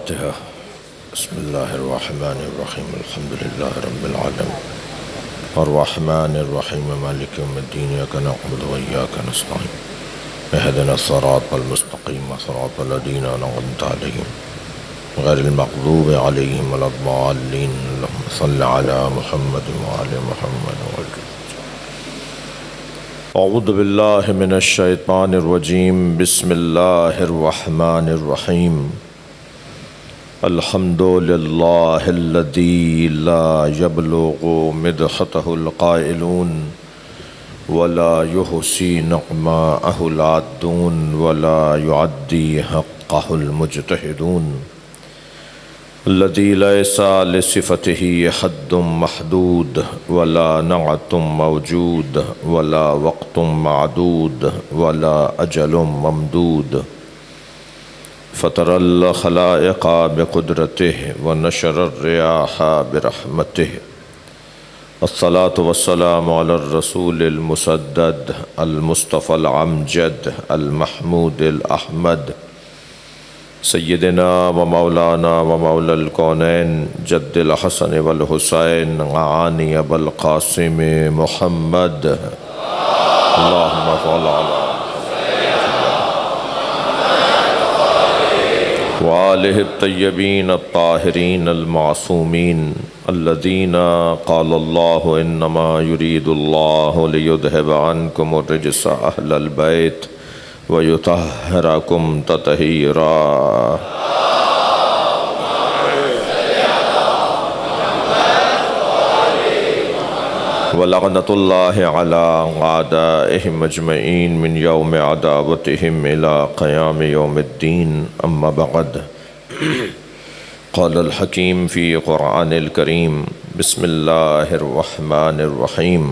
الفاتحة. بسم الله الرحمن الرحيم. الحمد لله رب العالمين الرحمن الرحيم مالك يوم الدين إياك نعبد وإياك نستعين اهدنا الصراط المستقيم صراط الذين أنعمت عليهم غير المغضوب عليهم ولا الضالين. اللهم صل على محمد وآل محمد أعوذ بالله من الشيطان الرجيم. بسم الله الرحمن الرحيم. الحمد لله الذي لا يبلغ مدحته القائلون ولا يحصي نعماءه العادون ولا يعدي حقه المجتهدون. الذي ليس لصفته حد محدود ولا نعت موجود ولا وقت معدود ولا أجل ممدود. فطر الخلائق بقدرته ونشر الرياح برحمته. الصلاة والسلام على الرسول المسدد المصطفى العمجد المحمود الأحمد سيدنا ومولانا ومولى الكونين جد الحسن والحسين عاني بالقاسم محمد. اللهم صل على وآله الطيبين الطاهرين المعصومين الذين قال الله إنما يريد الله ليذهب عنكم الرجس أهل البيت ويطهركم تطهيرا. ولعنة الله على أعدائهم أجمعين من يوم عداوتهم إلى قيام يوم الدين. أما بعد، قال الحكيم في قرآن الكريم: بسم الله الرحمن الرحيم.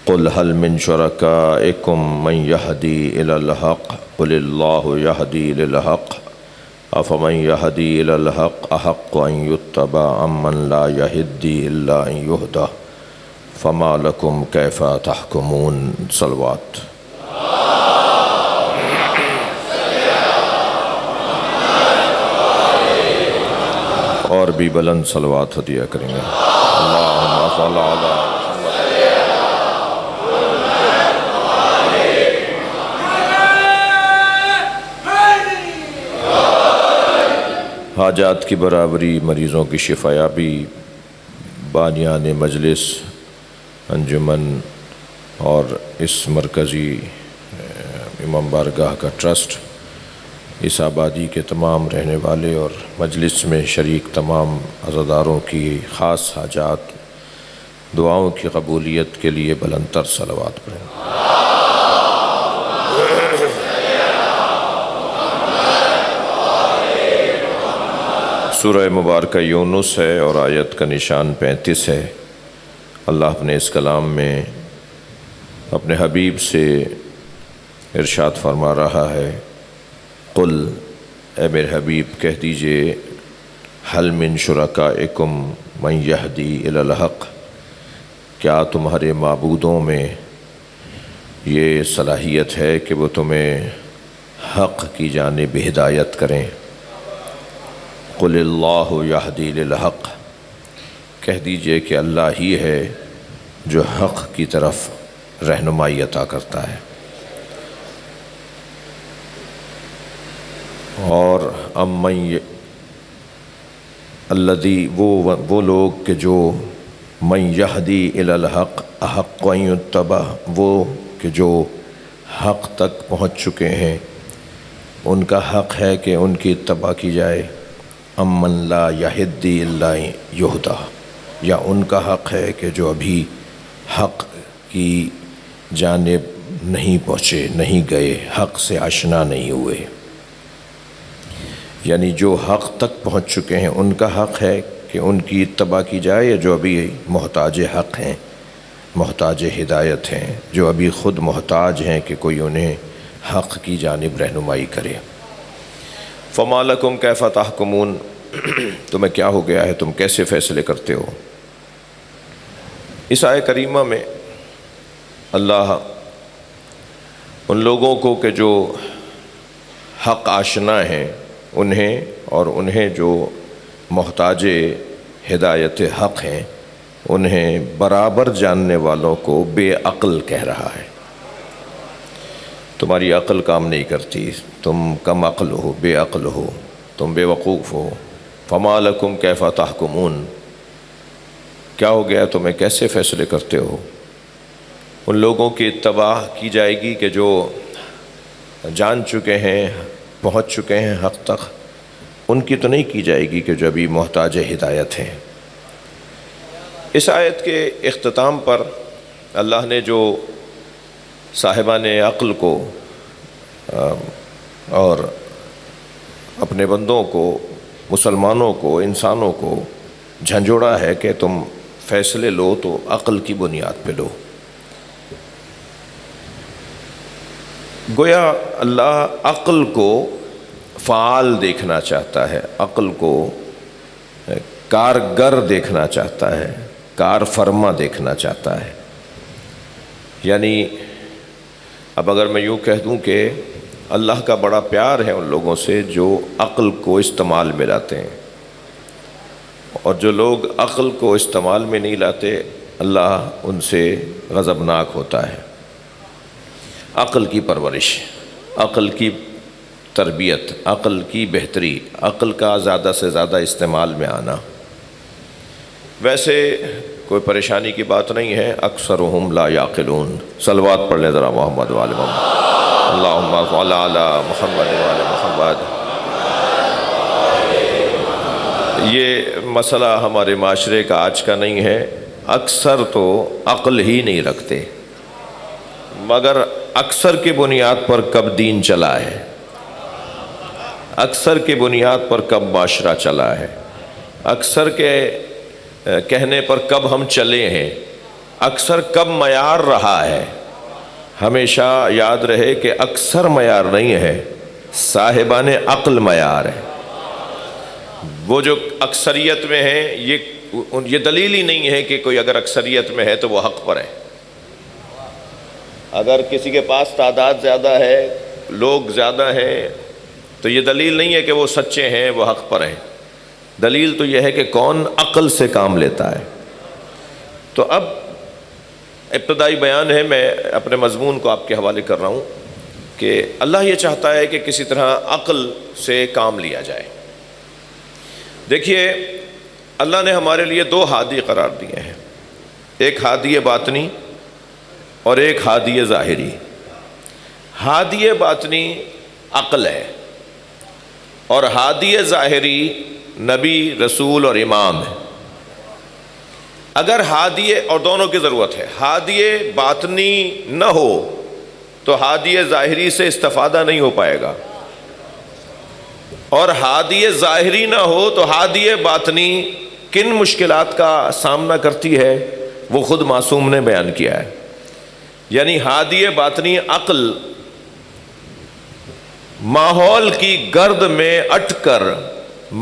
قل هل من شركائكم من يهدي إلى الحق قل الله يهدي للحق أفمن يهدي إلى الحق أحق أن يتبع أمن لا يهدي إلا أن يهدى فما لكم كيف تحكمون. صلوات. اور بھی بلند صلوات ہدیہ کریں گے. اللہم صل علی حاجات کی برابری، مریضوں کی شفا یابی، بانیان مجلس، انجمن اور اس مرکزی امام بارگاہ کا ٹرسٹ، اس آبادی کے تمام رہنے والے اور مجلس میں شریک تمام عزاداروں کی خاص حاجات، دعاؤں کی قبولیت کے لیے بلند تر صلوات پڑھیں. سورہ مبارکہ یونس ہے اور آیت کا نشان 35 ہے. اللہ اپنے اس کلام میں اپنے حبیب سے ارشاد فرما رہا ہے: قل، اے میرے حبیب کہہ دیجئے، حل من شرکائکم من یہدی الی الحق، کیا تمہارے معبودوں میں یہ صلاحیت ہے کہ وہ تمہیں حق کی جانب ہدایت کریں؟ قل اللہ یہدی للحق، کہہ دیجئے کہ اللہ ہی ہے جو حق کی طرف رہنمائی عطا کرتا ہے. اور الذی، وہ لوگ کہ جو من یہدی الی الحق احق ان یتبع، وہ کہ جو حق تک پہنچ چکے ہیں ان کا حق ہے کہ ان کی اتباع کی جائے. امن لا یہدی الا یہدی، یا ان کا حق ہے کہ جو ابھی حق کی جانب نہیں پہنچے، نہیں گئے، حق سے آشنا نہیں ہوئے. یعنی جو حق تک پہنچ چکے ہیں ان کا حق ہے کہ ان کی اتباع کی جائے، یا جو ابھی محتاج حق ہیں، محتاج ہدایت ہیں، جو ابھی خود محتاج ہیں کہ کوئی انہیں حق کی جانب رہنمائی کرے. فما لکم کیف تحکمون، تمہیں کیا ہو گیا ہے، تم کیسے فیصلے کرتے ہو؟ اس آیہ کریمہ میں اللہ ان لوگوں کو کہ جو حق آشنا ہیں انہیں اور انہیں جو محتاج ہدایت حق ہیں انہیں برابر جاننے والوں کو بے عقل کہہ رہا ہے۔ تمہاری عقل کام نہیں کرتی، تم کم عقل ہو، بے عقل ہو، تم بے وقوف ہو۔ فما لکم کیف تحکمون، کیا ہو گیا، تمہیں کیسے فیصلے کرتے ہو؟ ان لوگوں کی اتباع کی جائے گی کہ جو جان چکے ہیں، پہنچ چکے ہیں حق تک، ان کی تو نہیں کی جائے گی کہ جو ابھی محتاج ہدایت ہیں۔ اس آیت کے اختتام پر اللہ نے جو صاحبان عقل کو اور اپنے بندوں کو، مسلمانوں کو، انسانوں کو جھنجھوڑا ہے کہ تم فیصلے لو تو عقل کی بنیاد پہ لو۔ گویا اللہ عقل کو فعال دیکھنا چاہتا ہے، عقل کو کارگر دیکھنا چاہتا ہے، کار فرما دیکھنا چاہتا ہے۔ یعنی اب اگر میں یوں کہہ دوں کہ اللہ کا بڑا پیار ہے ان لوگوں سے جو عقل کو استعمال میں لاتے ہیں، اور جو لوگ عقل کو استعمال میں نہیں لاتے اللہ ان سے غضبناک ہوتا ہے۔ عقل کی پرورش، عقل کی تربیت، عقل کی بہتری، عقل کا زیادہ سے زیادہ استعمال میں آنا، ویسے کوئی پریشانی کی بات نہیں ہے۔ اکثرهم لا یعقلون۔ صلوات پڑھ لیں ذرا محمد وآل محمد، اللہم صل علی محمد وآل محمد۔ یہ مسئلہ ہمارے معاشرے کا آج کا نہیں ہے، اکثر تو عقل ہی نہیں رکھتے، مگر اکثر کی بنیاد پر کب دین چلا ہے، اکثر کی بنیاد پر کب معاشرہ چلا ہے، اکثر کے کہنے پر کب ہم چلے ہیں، اکثر کب معیار رہا ہے۔ ہمیشہ یاد رہے کہ اکثر معیار نہیں ہے، صاحبان عقل معیار ہے۔ وہ جو اکثریت میں ہیں یہ دلیل ہی نہیں ہے کہ کوئی اگر اکثریت میں ہے تو وہ حق پر ہے۔ اگر کسی کے پاس تعداد زیادہ ہے، لوگ زیادہ ہیں، تو یہ دلیل نہیں ہے کہ وہ سچے ہیں، وہ حق پر ہیں۔ دلیل تو یہ ہے کہ کون عقل سے کام لیتا ہے۔ تو اب ابتدائی بیان ہے، میں اپنے مضمون کو آپ کے حوالے کر رہا ہوں کہ اللہ یہ چاہتا ہے کہ کسی طرح عقل سے کام لیا جائے۔ دیکھیے، اللہ نے ہمارے لیے دو ہادی قرار دیے ہیں، ایک ہادی باطنی اور ایک ہادی ظاہری۔ ہادی باطنی عقل ہے اور ہادی ظاہری نبی، رسول اور امام ہے۔ اگر ہادی، اور دونوں کی ضرورت ہے، ہادی باطنی نہ ہو تو ہادی ظاہری سے استفادہ نہیں ہو پائے گا، اور ہادی ظاہری نہ ہو تو ہادی باطنی کن مشکلات کا سامنا کرتی ہے وہ خود معصوم نے بیان کیا ہے۔ یعنی ہادی باطنی عقل ماحول کی گرد میں اٹ کر،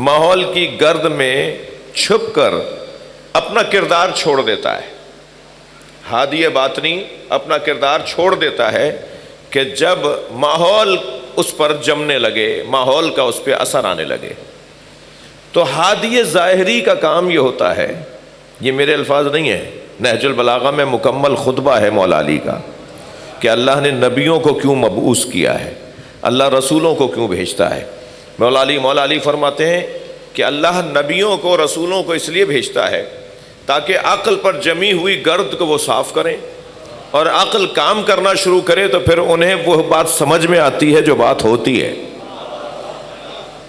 ماحول کی گرد میں چھپ کر اپنا کردار چھوڑ دیتا ہے۔ ہادی باطنی اپنا کردار چھوڑ دیتا ہے کہ جب ماحول اس پر جمنے لگے، ماحول کا اس پہ اثر آنے لگے۔ تو ہادی ظاہری کا کام یہ ہوتا ہے، یہ میرے الفاظ نہیں ہیں، نہج البلاغہ میں مکمل خطبہ ہے مولا علی کا کہ اللہ نے نبیوں کو کیوں مبعوث کیا ہے، اللہ رسولوں کو کیوں بھیجتا ہے۔ مولا علی فرماتے ہیں کہ اللہ نبیوں کو، رسولوں کو اس لیے بھیجتا ہے تاکہ عقل پر جمی ہوئی گرد کو وہ صاف کریں، اور عقل کام کرنا شروع کرے تو پھر انہیں وہ بات سمجھ میں آتی ہے جو بات ہوتی ہے۔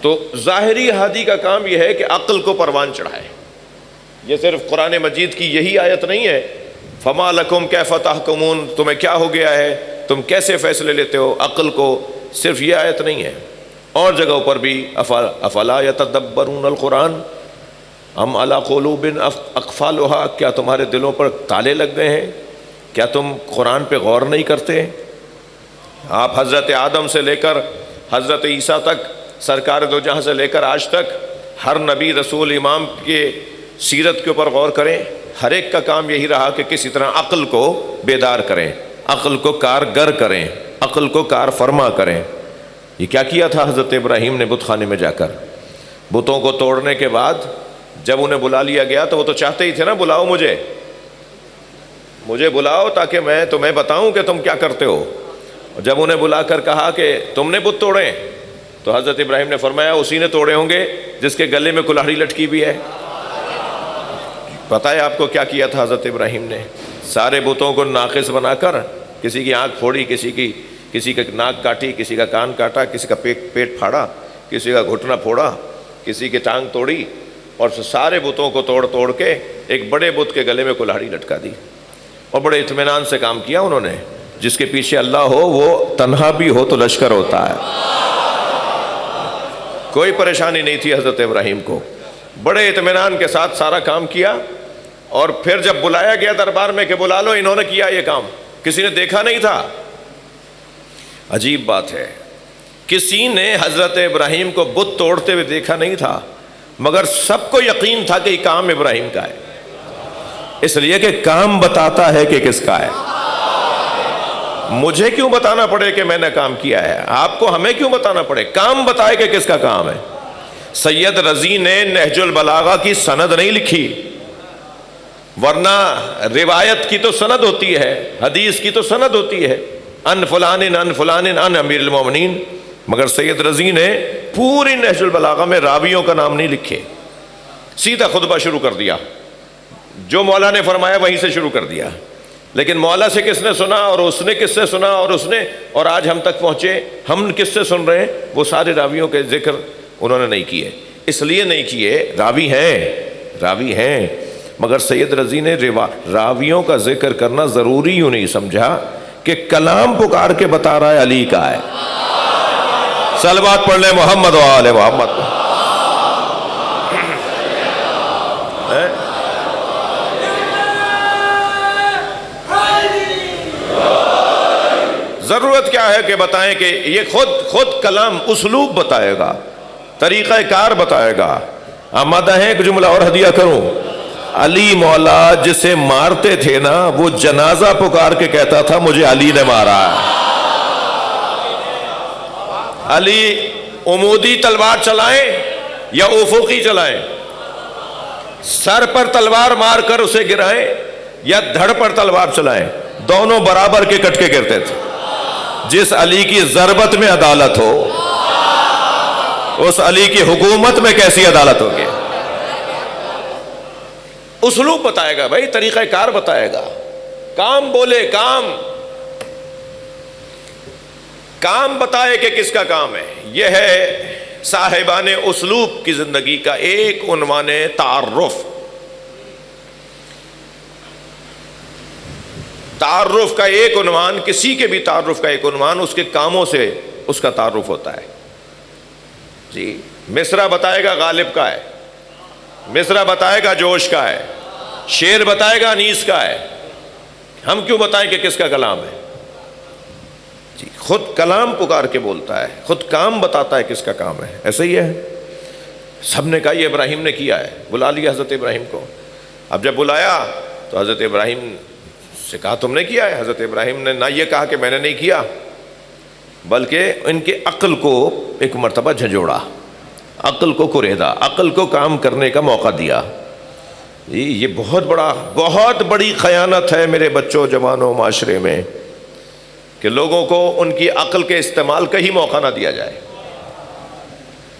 تو ظاہری ہادی کا کام یہ ہے کہ عقل کو پروان چڑھائے۔ یہ صرف قرآن مجید کی یہی آیت نہیں ہے، فما لکم کیف تحکمون، تمہیں کیا ہو گیا ہے، تم کیسے فیصلے لیتے ہو، عقل کو صرف یہ آیت نہیں ہے، اور جگہوں پر بھی افلا یتدبرون القرآن ام علی قلوب اقفالھا، کیا تمہارے دلوں پر تالے لگ گئے ہیں، کیا تم قرآن پہ غور نہیں کرتے؟ آپ حضرت آدم سے لے کر حضرت عیسیٰ تک، سرکار دو جہاں سے لے کر آج تک ہر نبی، رسول، امام کے سیرت کے اوپر غور کریں۔ ہر ایک کا کام یہی رہا کہ کسی طرح عقل کو بیدار کریں، عقل کو کارگر کریں، عقل کو کار فرما کریں۔ یہ کیا کیا تھا حضرت ابراہیم نے بت خانے میں جا کر؟ بتوں کو توڑنے کے بعد جب انہیں بلا لیا گیا تو وہ تو چاہتے ہی تھے نا، بلاؤ مجھے بلاؤ تاکہ میں تمہیں بتاؤں کہ تم کیا کرتے ہو. جب انہیں بلا کر کہا کہ تم نے بت توڑے، تو حضرت ابراہیم نے فرمایا اسی نے توڑے ہوں گے جس کے گلے میں کلہاڑی لٹکی بھی ہے. پتہ ہے آپ کو کیا کیا تھا حضرت ابراہیم نے؟ سارے بتوں کو ناقص بنا کر کسی کی آنکھ پھوڑی، کسی کا ناک کاٹی، کسی کا کان کاٹا، کسی کا پیٹ پھاڑا، کسی کا گھٹنا پھوڑا، کسی کی ٹانگ توڑی، اور سارے بتوں کو توڑ کے ایک بڑے بت کے گلے میں کلہاڑی لٹکا دی. اور بڑے اطمینان سے کام کیا انہوں نے. جس کے پیچھے اللہ ہو وہ تنہا بھی ہو تو لشکر ہوتا ہے. کوئی پریشانی نہیں تھی حضرت ابراہیم کو، بڑے اطمینان کے ساتھ سارا کام کیا. اور پھر جب بلایا گیا دربار میں کہ بلا لو، انہوں نے کیا یہ کام، کسی نے دیکھا نہیں تھا. عجیب بات ہے، کسی نے حضرت ابراہیم کو بت توڑتے ہوئے دیکھا نہیں تھا، مگر سب کو یقین تھا کہ یہ کام ابراہیم کا ہے، اس لیے کہ کام بتاتا ہے کہ کس کا ہے. مجھے کیوں بتانا پڑے کہ میں نے کام کیا ہے؟ آپ کو ہمیں کیوں بتانا پڑے؟ کام بتائے کہ کس کا کام ہے. سید رضی نے نہج البلاغہ کی سند نہیں لکھی، ورنہ روایت کی تو سند ہوتی ہے، حدیث کی تو سند ہوتی ہے، ان فلان ان امیر المومنین. مگر سید رضی نے پوری نہج البلاغہ میں راویوں کا نام نہیں لکھے، سیدھا خطبہ شروع کر دیا، جو مولا نے فرمایا وہیں سے شروع کر دیا. لیکن مولا سے کس نے سنا، اور اس نے کس سے سنا، اور آج ہم تک پہنچے ہم کس سے سن رہے ہیں، وہ سارے راویوں کے ذکر انہوں نے نہیں کیے. اس لیے نہیں کیے، راوی ہیں، مگر سید رضی نے راویوں کا ذکر کرنا ضروری یوں نہیں سمجھا کہ کلام پکار کے بتا رہا ہے علی کا ہے. صلوات پڑھ لیں محمد و آل محمد. ضرورت کیا ہے کہ بتائیں کہ یہ خود کلام اسلوب بتائے گا، طریقہ کار بتائے گا. آمادہ ہیں ایک جملہ اور ہدیہ کروں؟ علی مولا جسے مارتے تھے نا، وہ جنازہ پکار کے کہتا تھا مجھے علی نے مارا ہے. علی عمودی تلوار چلائیں یا افقی چلائیں، سر پر تلوار مار کر اسے گرائیں یا دھڑ پر تلوار چلائیں، دونوں برابر کے کٹ کے گرتے تھے. جس علی کی ضربت میں عدالت ہو، اس علی کی حکومت میں کیسی عدالت ہوگی؟ اسلوب بتائے گا بھائی، طریقہ کار بتائے گا. کام بولے، کام بتائے کہ کس کا کام ہے. یہ ہے صاحبان اسلوب کی زندگی کا ایک عنوان تعارف. تعارف کا ایک عنوان، کسی کے بھی تعارف کا ایک عنوان اس کے کاموں سے اس کا تعارف ہوتا ہے. جی مصرع بتائے گا غالب کا ہے، مصرع بتائے گا جوش کا ہے، شعر بتائے گا انیس کا ہے. ہم کیوں بتائیں کہ کس کا کلام ہے؟ جی خود کلام پکار کے بولتا ہے، خود کام بتاتا ہے کس کا کام ہے. ایسا ہی ہے، سب نے کہا یہ ابراہیم نے کیا ہے، بلا لیا حضرت ابراہیم کو. اب جب بلایا تو حضرت ابراہیم سے کہا تم نے کیا ہے. حضرت ابراہیم نے نہ یہ کہا کہ میں نے نہیں کیا، بلکہ ان کے عقل کو ایک مرتبہ جھنجھوڑا، عقل کو کریدا، عقل کو کام کرنے کا موقع دیا. یہ بہت بڑی خیانت ہے میرے بچوں، جوانوں، معاشرے میں، کہ لوگوں کو ان کی عقل کے استعمال کا ہی موقع نہ دیا جائے.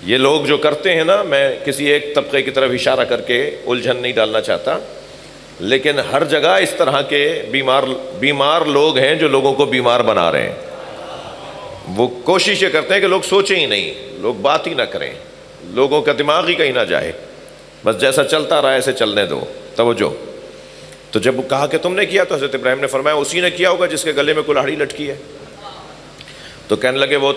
یہ لوگ جو کرتے ہیں نا، میں کسی ایک طبقے کی طرف اشارہ کر کے الجھن نہیں ڈالنا چاہتا، لیکن ہر جگہ اس طرح کے بیمار لوگ ہیں جو لوگوں کو بیمار بنا رہے ہیں. وہ کوشش یہ کرتے ہیں کہ لوگ سوچیں ہی نہیں، لوگ بات ہی نہ کریں، لوگوں کا دماغ ہی کہیں نہ جائے، بس جیسا چلتا رہا ایسے چلنے دو. توجہ. تو جب کہا کہ تم نے کیا تو حضرت ابراہیم نے فرمایا اسی نے کیا ہوگا جس کے گلے میں کلہاڑی لٹکی ہے. تو کہنے لگے وہ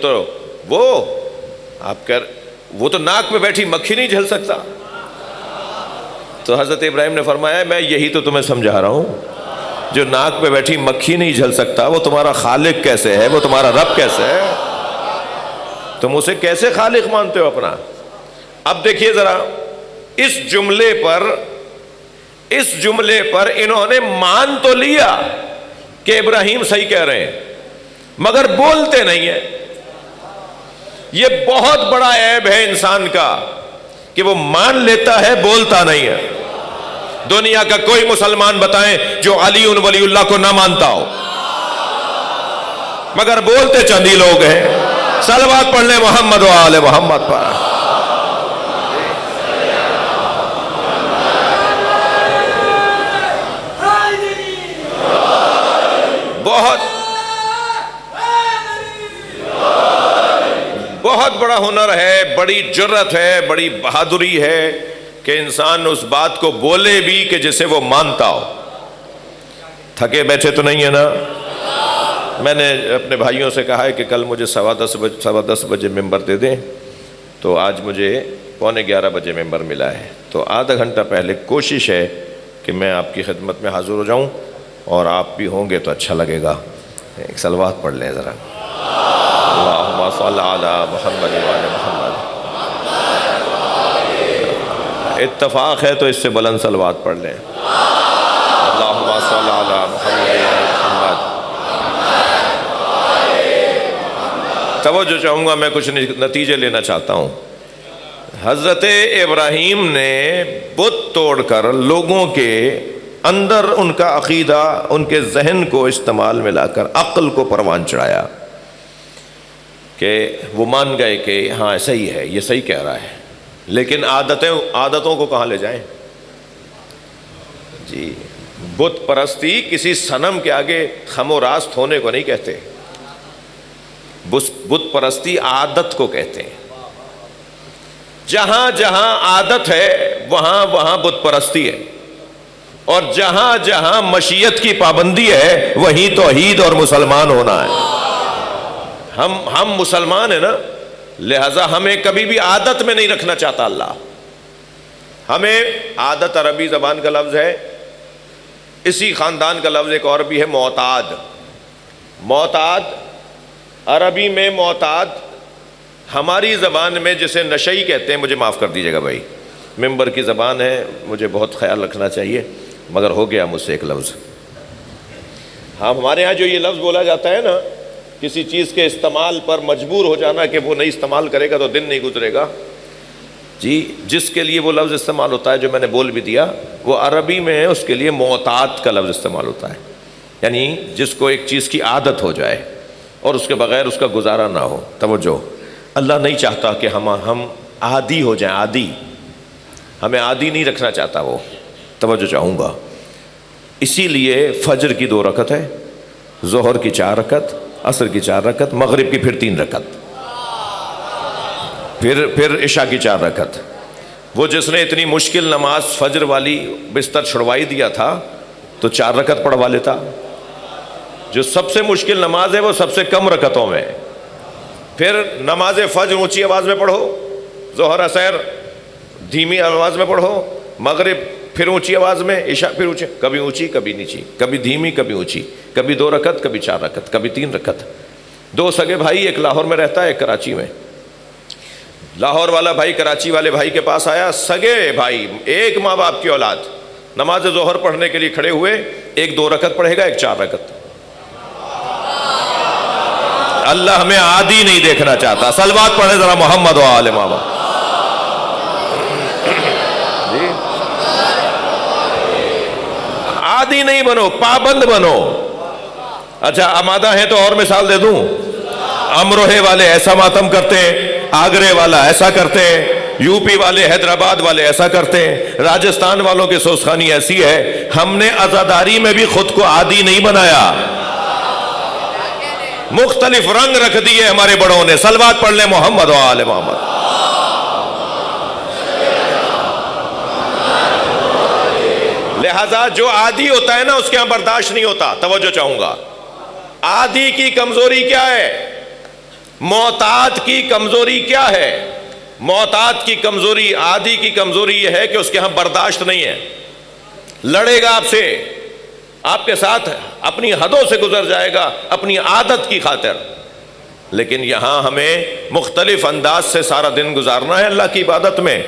تو ناک میں بیٹھی مکھی نہیں جھل سکتا. تو حضرت ابراہیم نے فرمایا میں یہی تو تمہیں سمجھا رہا ہوں، جو ناک پہ بیٹھی مکھی نہیں جھل سکتا وہ تمہارا خالق کیسے ہے، وہ تمہارا رب کیسے ہے، تم اسے کیسے خالق مانتے ہو اپنا. اب دیکھیے ذرا اس جملے پر انہوں نے مان تو لیا کہ ابراہیم صحیح کہہ رہے ہیں، مگر بولتے نہیں ہیں. یہ بہت بڑا عیب ہے انسان کا کہ وہ مان لیتا ہے، بولتا نہیں ہے۔ دنیا کا کوئی مسلمان بتائیں جو علی ولی اللہ کو نہ مانتا ہو، مگر بولتے چندی لوگ ہیں۔ صلوات پڑھ لیں محمد و آل محمد پر۔ بہت بڑا ہنر ہے، بڑی جرت ہے، بڑی بہادری ہے کہ انسان اس بات کو بولے بھی کہ جسے وہ مانتا ہو۔ تھکے بیٹھے تو نہیں ہے نا؟ میں نے اپنے بھائیوں سے کہا ہے کہ کل مجھے 10:15 بجے ممبر دے دیں، تو آج مجھے 11:15 بجے ممبر ملا ہے، تو آدھا گھنٹہ پہلے کوشش ہے کہ میں آپ کی خدمت میں حاضر ہو جاؤں، اور آپ بھی ہوں گے تو اچھا لگے گا۔ ایک صلوات پڑھ لیں ذرا، اللہم صل علی محمد و آل محمد۔ اتفاق ہے تو اس سے بلند صلوات پڑھ لیں، اللہم صل علی محمد و آل محمد۔ توجہ چاہوں گا، میں کچھ نتیجے لینا چاہتا ہوں۔ حضرت ابراہیم نے بت توڑ کر لوگوں کے اندر ان کا عقیدہ، ان کے ذہن کو استعمال میں لا کر عقل کو پروان چڑھایا کہ وہ مان گئے کہ ہاں صحیح ہے، یہ صحیح کہہ رہا ہے، لیکن عادتوں کو کہاں لے جائیں؟ جی، بت پرستی کسی صنم کے آگے خم و راست ہونے کو نہیں کہتے، بت پرستی عادت کو کہتے ہیں۔ جہاں جہاں عادت ہے وہاں وہاں بت پرستی ہے، اور جہاں جہاں مشیت کی پابندی ہے وہیں توحید اور مسلمان ہونا ہے۔ ہم مسلمان ہیں نا، لہذا ہمیں کبھی بھی عادت میں نہیں رکھنا چاہتا اللہ۔ ہمیں عادت عربی زبان کا لفظ ہے، اسی خاندان کا لفظ ایک اور بھی ہے معتاد۔ معتاد عربی میں معتاد، ہماری زبان میں جسے نشئی کہتے ہیں، مجھے معاف کر دیجیے گا بھائی، ممبر کی زبان ہے، مجھے بہت خیال رکھنا چاہیے، مگر ہو گیا مجھ سے ایک لفظ۔ ہاں، ہمارے ہاں جو یہ لفظ بولا جاتا ہے نا، کسی چیز کے استعمال پر مجبور ہو جانا کہ وہ نہیں استعمال کرے گا تو دن نہیں گزرے گا، جی، جس کے لیے وہ لفظ استعمال ہوتا ہے جو میں نے بول بھی دیا، وہ عربی میں اس کے لیے معتاد کا لفظ استعمال ہوتا ہے، یعنی جس کو ایک چیز کی عادت ہو جائے اور اس کے بغیر اس کا گزارا نہ ہو۔ توجہ، اللہ نہیں چاہتا کہ ہم عادی ہو جائیں، عادی، ہمیں عادی نہیں رکھنا چاہتا وہ۔ توجہ چاہوں گا، اسی لیے فجر کی 2 رکعت ہے، ظہر کی 4 رکعت، عصر کی 4 رکعت، مغرب کی پھر 3 رکعت، پھر عشاء کی 4 رکعت۔ وہ جس نے اتنی مشکل نماز فجر والی بستر چھڑوائی دیا تھا تو 4 رکعت پڑھوا لیتا۔ جو سب سے مشکل نماز ہے وہ سب سے کم رکعتوں میں۔ پھر نماز فجر اونچی آواز میں پڑھو، ظہر عصر دھیمی آواز میں پڑھو، مغرب پھر اونچی آواز میں، عشاء پھر اونچی، کبھی اونچی کبھی نیچی، کبھی دھیمی کبھی اونچی، کبھی 2 رکعت کبھی 4 رکعت، کبھی 3 رکعت۔ 2 سگے بھائی، ایک لاہور میں رہتا ہے ایک کراچی میں۔ لاہور والا بھائی کراچی والے بھائی کے پاس آیا، سگے بھائی، ایک ماں باپ کی اولاد، نماز ظہر پڑھنے کے لیے کھڑے ہوئے، ایک 2 رکعت پڑھے گا، ایک 4 رکعت۔ اللہ ہمیں عادی نہیں دیکھنا چاہتا۔ صلوات پڑھیں ذرا محمد و آل محمد۔ جی، عادی نہیں بنو، پابند بنو۔ اچھا، آمادہ ہیں تو اور مثال دے دوں۔ امروہے والے ایسا ماتم کرتے ہیں، آگرے والا ایسا کرتے ہیں، یو پی والے حیدرآباد والے ایسا کرتے ہیں، راجستھان والوں کی سوسخانی ایسی ہے۔ ہم نے عزاداری میں بھی خود کو عادی نہیں بنایا، مختلف رنگ رکھ دیے ہمارے بڑوں نے۔ صلوات پڑھ لیں محمد و آل محمد۔ لہذا جو عادی ہوتا ہے نا، اس کے یہاں برداشت نہیں ہوتا۔ توجہ چاہوں گا، عادی کی کمزوری کیا ہے؟ معتاد کی کمزوری کیا ہے؟ معتاد کی کمزوری، عادی کی کمزوری یہ ہے کہ اس کے ہاں برداشت نہیں ہے، لڑے گا آپ سے، آپ کے ساتھ اپنی حدوں سے گزر جائے گا اپنی عادت کی خاطر۔ لیکن یہاں ہمیں مختلف انداز سے سارا دن گزارنا ہے اللہ کی عبادت میں۔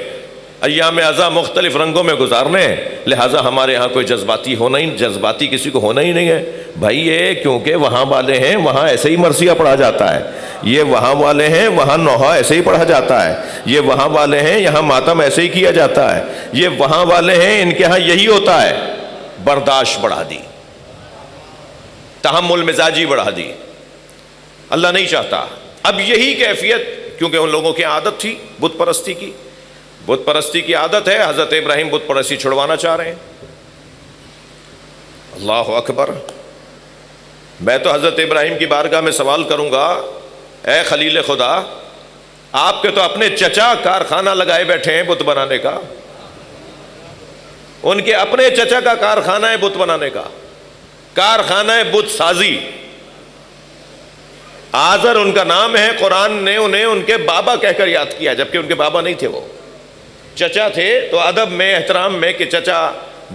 ایام ازاں مختلف رنگوں میں گزارنے ہیں، لہٰذا ہمارے ہاں کوئی جذباتی کسی کو ہونا ہی نہیں ہے بھائی۔ یہ کیونکہ وہاں والے ہیں وہاں ایسے ہی مرثیہ پڑھا جاتا ہے، یہ وہاں والے ہیں وہاں نوحہ ایسے ہی پڑھا جاتا ہے، یہ وہاں والے ہیں یہاں ماتم ایسے ہی کیا جاتا ہے، یہ وہاں والے ہیں ان کے ہاں یہی ہوتا ہے۔ برداشت بڑھا دی، تحمل مزاجی بڑھا دی، اللہ نہیں چاہتا۔ اب یہی کیفیت کیونکہ ان لوگوں کی عادت تھی بت پرستی کی، بت پرستی کی عادت ہے، حضرت ابراہیم بت پرستی چھڑوانا چاہ رہے ہیں۔ اللہ اکبر۔ میں تو حضرت ابراہیم کی بارگاہ میں سوال کروں گا، اے خلیل خدا، آپ کے تو اپنے چچا کارخانہ لگائے بیٹھے ہیں بت بنانے کا، ان کے اپنے چچا کا کارخانہ ہے بت بنانے کا، کارخانہ ہے بت سازی۔ آزر ان کا نام ہے، قرآن نے انہیں ان کے بابا کہہ کر یاد کیا، جبکہ ان کے بابا نہیں تھے، وہ چچا تھے۔ تو ادب میں، احترام میں کہ چچا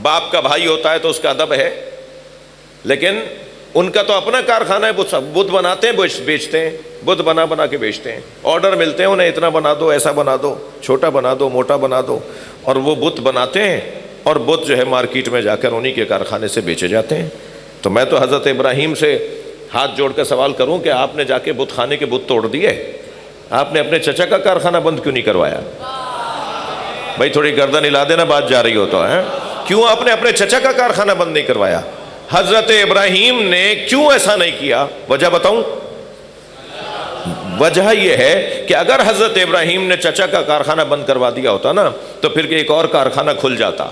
باپ کا بھائی ہوتا ہے تو اس کا ادب ہے، لیکن ان کا تو اپنا کارخانہ ہے، بت بناتے ہیں، بیچتے ہیں، بت بنا کے بیچتے ہیں، آرڈر ملتے ہیں انہیں، اتنا بنا دو، ایسا بنا دو، چھوٹا بنا دو، موٹا بنا دو، اور وہ بت بناتے ہیں، اور بت جو ہے مارکیٹ میں جا کر انہی کے کارخانے سے بیچے جاتے ہیں۔ تو میں تو حضرت ابراہیم سے ہاتھ جوڑ کر سوال کروں کہ آپ نے جا کے بت خانے کے بت توڑ دیے، آپ نے اپنے چچا کا کارخانہ بند کیوں نہیں کروایا؟ بھائی تھوڑی گردن ہلا دینا، بات جا رہی ہو تو ہے، کیوں آپ نے اپنے چچا کا کارخانہ بند نہیں کروایا؟ حضرت ابراہیم نے کیوں ایسا نہیں کیا؟ وجہ بتاؤں؟ وجہ یہ ہے کہ اگر حضرت ابراہیم نے چچا کا کارخانہ بند کروا دیا ہوتا نا تو پھر ایک اور کارخانہ کھل جاتا،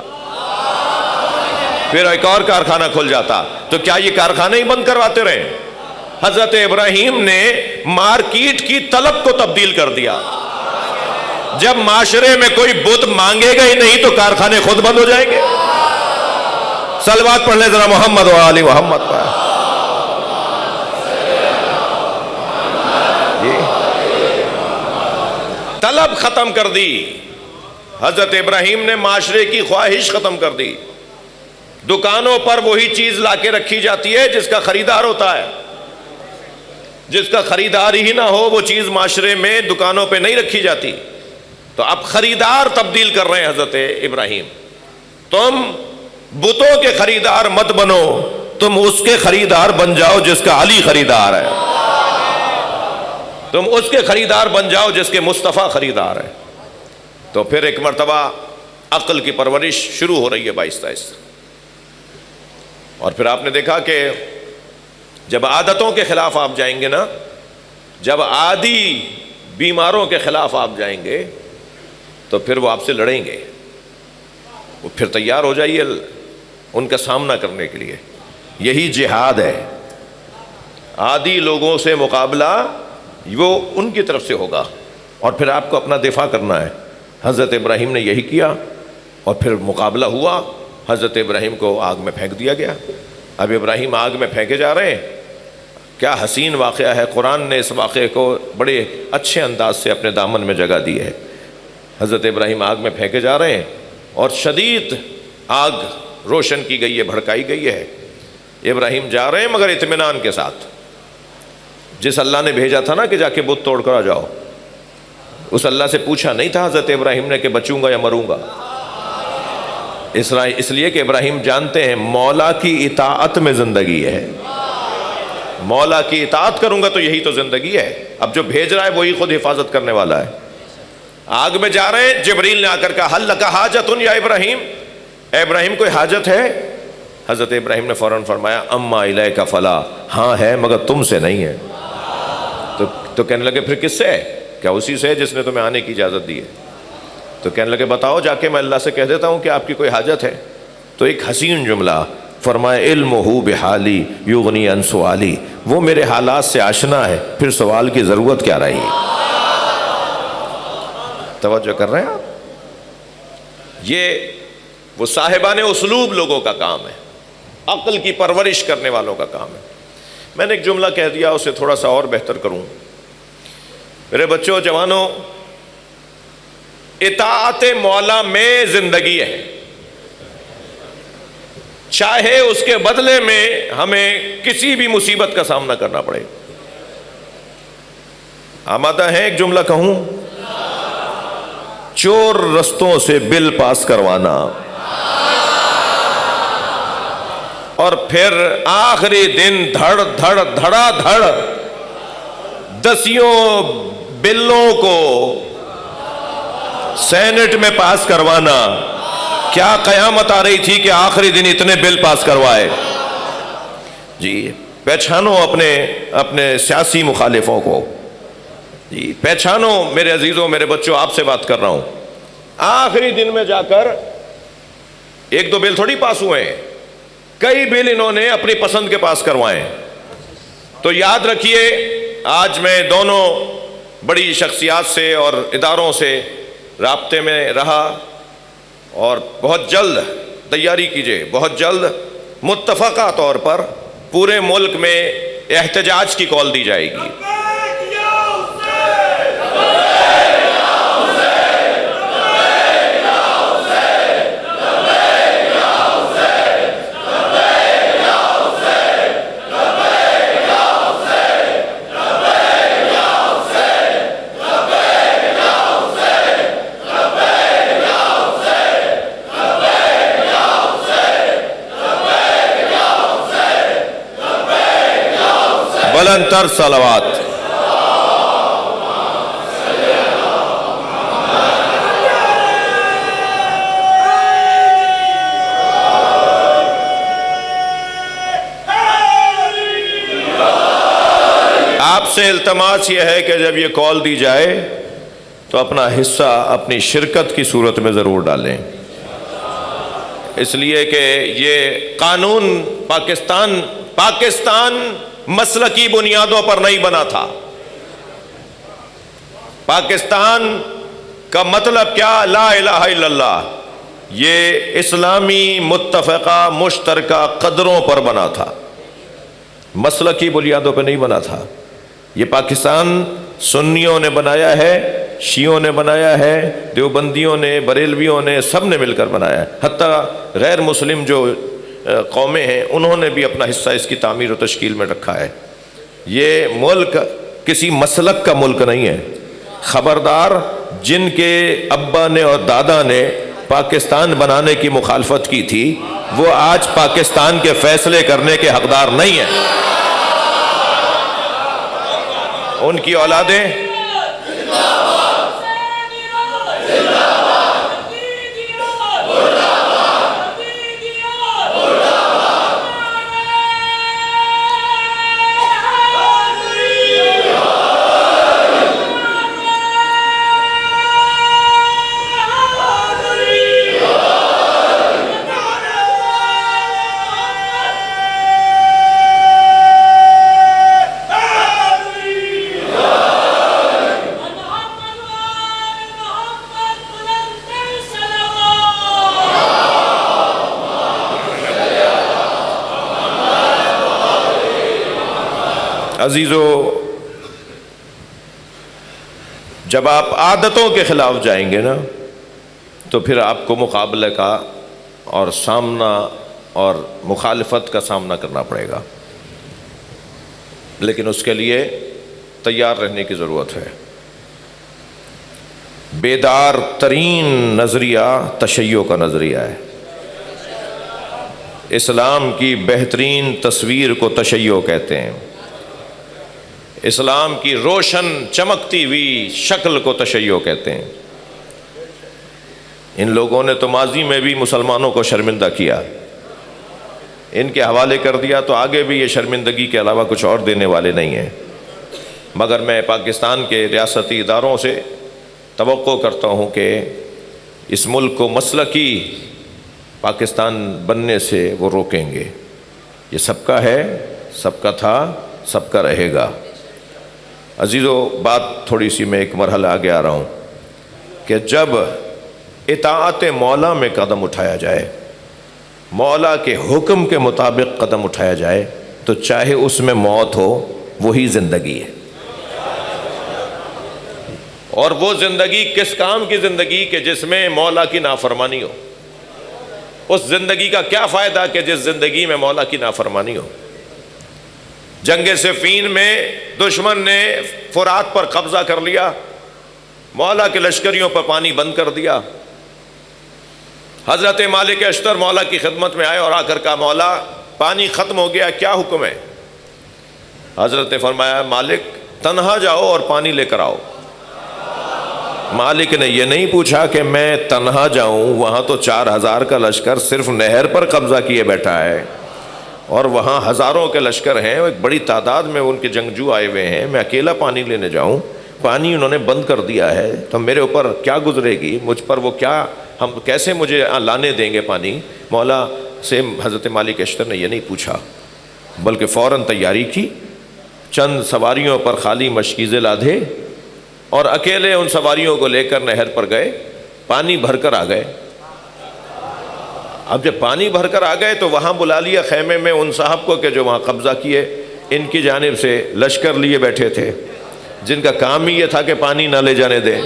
پھر ایک اور کارخانہ کھل جاتا، تو کیا یہ کارخانے ہی بند کرواتے رہے؟ حضرت ابراہیم نے مارکیٹ کی طلب کو تبدیل کر دیا۔ جب معاشرے میں کوئی بت مانگے گا ہی نہیں تو کارخانے خود بند ہو جائیں گے۔ صلوات پڑھ لیں ذرا محمد و آل محمد پر۔ طلب ختم کر دی حضرت ابراہیم نے، معاشرے کی خواہش ختم کر دی۔ دکانوں پر وہی چیز لا کے رکھی جاتی ہے جس کا خریدار ہوتا ہے، جس کا خریدار ہی نہ ہو وہ چیز معاشرے میں دکانوں پہ نہیں رکھی جاتی۔ تو اب خریدار تبدیل کر رہے ہیں حضرت ابراہیم۔ تم بتوں کے خریدار مت بنو، تم اس کے خریدار بن جاؤ جس کا علی خریدار ہے، تم اس کے خریدار بن جاؤ جس کے مصطفیٰ خریدار ہے۔ تو پھر ایک مرتبہ عقل کی پرورش شروع ہو رہی ہے آہستہ آہستہ، اور پھر آپ نے دیکھا کہ جب عادتوں کے خلاف آپ جائیں گے نا، جب عادی بیماروں کے خلاف آپ جائیں گے تو پھر وہ آپ سے لڑیں گے، وہ پھر تیار ہو جائیے ان کا سامنا کرنے کے لیے۔ یہی جہاد ہے، عادی لوگوں سے مقابلہ وہ ان کی طرف سے ہوگا، اور پھر آپ کو اپنا دفاع کرنا ہے۔ حضرت ابراہیم نے یہی کیا، اور پھر مقابلہ ہوا، حضرت ابراہیم کو آگ میں پھینک دیا گیا۔ اب ابراہیم آگ میں پھینکے جا رہے ہیں، کیا حسین واقعہ ہے، قرآن نے اس واقعے کو بڑے اچھے انداز سے اپنے دامن میں جگہ دی ہے۔ حضرت ابراہیم آگ میں پھینکے جا رہے ہیں، اور شدید آگ روشن کی گئی ہے، بھڑکائی گئی ہے۔ ابراہیم جا رہے ہیں مگر اطمینان کے ساتھ، جس اللہ نے بھیجا تھا نا کہ جا کے بت توڑ کر آ جاؤ، اس اللہ سے پوچھا نہیں تھا حضرت ابراہیم نے کہ بچوں گا یا مروں گا، اس لیے کہ ابراہیم جانتے ہیں مولا کی اطاعت میں زندگی ہے، مولا کی اطاعت کروں گا تو یہی تو زندگی ہے۔ اب جو بھیج رہا ہے وہی خود حفاظت کرنے والا ہے۔ آگ میں جا رہے ہیں، جبریل نے آ کر کہا حل لک حاجۃ یا ابراہیم، اے ابراہیم کوئی حاجت ہے؟ حضرت ابراہیم نے فوراً فرمایا اما الیک فلا، ہاں ہے مگر تم سے نہیں ہے۔ تو کہنے لگے پھر کس سے ہے؟ کیا اسی سے ہے جس نے تمہیں آنے کی اجازت دی ہے؟ تو کہنے لگے بتاؤ جا کے میں اللہ سے کہہ دیتا ہوں کہ آپ کی کوئی حاجت ہے۔ تو ایک حسین جملہ فرمایا علمہ بحالی یغنی عن سوالی، وہ میرے حالات سے آشنا ہے، پھر سوال کی ضرورت کیا رہی؟ توجہ کر رہے ہیں آپ؟ یہ وہ صاحبان اسلوب لوگوں کا کام ہے، عقل کی پرورش کرنے والوں کا کام ہے۔ میں نے ایک جملہ کہہ دیا، اسے تھوڑا سا اور بہتر کروں۔ میرے بچوں جوانوں، اطاعت مولا میں زندگی ہے، چاہے اس کے بدلے میں ہمیں کسی بھی مصیبت کا سامنا کرنا پڑے۔ آمادہ ہیں ایک جملہ کہوں؟ چور رستوں سے بل پاس کروانا، اور پھر آخری دن دھڑ دھڑ دھڑا دھڑ 10 بلوں کو سینٹ میں پاس کروانا۔ کیا قیامت آ رہی تھی کہ آخری دن اتنے بل پاس کروائے؟ جی پہچانو اپنے سیاسی مخالفوں کو، جی پہچانو میرے عزیزوں، میرے بچوں، آپ سے بات کر رہا ہوں۔ آخری دن میں جا کر 1-2 بل تھوڑی پاس ہوئے ہیں، کئی بل انہوں نے اپنی پسند کے پاس کروائے۔ تو یاد رکھیے، آج میں دونوں بڑی شخصیات سے اور اداروں سے رابطے میں رہا، اور بہت جلد تیاری کیجئے، بہت جلد متفقہ طور پر پورے ملک میں احتجاج کی کال دی جائے گی۔ بلند تر صلوات۔ آپ سے التماس یہ ہے کہ جب یہ کال دی جائے تو اپنا حصہ اپنی شرکت کی صورت میں ضرور ڈالیں، اس لیے کہ یہ قانون پاکستان مسلکی بنیادوں پر نہیں بنا تھا۔ پاکستان کا مطلب کیا؟ لا الہ الا اللہ۔ یہ اسلامی متفقہ مشترکہ قدروں پر بنا تھا، مسلکی بنیادوں پر نہیں بنا تھا۔ یہ پاکستان سنیوں نے بنایا ہے، شیعوں نے بنایا ہے، دیوبندیوں نے، بریلویوں نے، سب نے مل کر بنایا ہے۔ حتیٰ غیر مسلم جو قومیں ہیں انہوں نے بھی اپنا حصہ اس کی تعمیر و تشکیل میں رکھا ہے۔ یہ ملک کسی مسلک کا ملک نہیں ہے۔ خبردار، جن کے ابا نے اور دادا نے پاکستان بنانے کی مخالفت کی تھی وہ آج پاکستان کے فیصلے کرنے کے حقدار نہیں ہیں۔ ان کی اولادیں عزیزو، جب آپ عادتوں کے خلاف جائیں گے نا تو پھر آپ کو مقابلے کا اور سامنا اور مخالفت کا سامنا کرنا پڑے گا، لیکن اس کے لیے تیار رہنے کی ضرورت ہے۔ بیدار ترین نظریہ تشیع کا نظریہ ہے۔ اسلام کی بہترین تصویر کو تشیع کہتے ہیں، اسلام کی روشن چمکتی ہوئی شکل کو تشیع کہتے ہیں۔ ان لوگوں نے تو ماضی میں بھی مسلمانوں کو شرمندہ کیا، ان کے حوالے کر دیا تو آگے بھی یہ شرمندگی کے علاوہ کچھ اور دینے والے نہیں ہیں۔ مگر میں پاکستان کے ریاستی اداروں سے توقع کرتا ہوں کہ اس ملک کو مسلکی پاکستان بننے سے وہ روکیں گے۔ یہ سب کا ہے، سب کا تھا، سب کا رہے گا۔ عزیزو، بات تھوڑی سی میں ایک مرحلہ آگے آ رہا ہوں کہ جب اطاعت مولا میں قدم اٹھایا جائے، مولا کے حکم کے مطابق قدم اٹھایا جائے، تو چاہے اس میں موت ہو وہی زندگی ہے۔ اور وہ زندگی کس کام کی زندگی کہ جس میں مولا کی نافرمانی ہو؟ اس زندگی کا کیا فائدہ کہ جس زندگی میں مولا کی نافرمانی ہو؟ جنگ صفین میں دشمن نے فرات پر قبضہ کر لیا، مولا کے لشکریوں پر پانی بند کر دیا۔ حضرت مالک اشتر مولا کی خدمت میں آئے اور آ کر کہا مولا پانی ختم ہو گیا، کیا حکم ہے؟ حضرت نے فرمایا مالک تنہا جاؤ اور پانی لے کر آؤ۔ مالک نے یہ نہیں پوچھا کہ میں تنہا جاؤں، وہاں تو 4000 کا لشکر صرف نہر پر قبضہ کیے بیٹھا ہے اور وہاں ہزاروں کے لشکر ہیں، ایک بڑی تعداد میں ان کے جنگجو آئے ہوئے ہیں، میں اکیلا پانی لینے جاؤں؟ پانی انہوں نے بند کر دیا ہے تو میرے اوپر کیا گزرے گی، مجھ پر وہ کیا، ہم کیسے مجھے لانے دیں گے پانی؟ مولا سے حضرت مالک اشتر نے یہ نہیں پوچھا بلکہ فوراً تیاری کی، چند سواریوں پر خالی مشکیزیں لادھے اور اکیلے ان سواریوں کو لے کر نہر پر گئے، پانی بھر کر آ گئے۔ اب جب پانی بھر کر آ گئے تو وہاں بلا لیا خیمے میں ان صاحب کو کہ جو وہاں قبضہ کیے، ان کی جانب سے لشکر لیے بیٹھے تھے جن کا کام ہی یہ تھا کہ پانی نہ لے جانے دیں۔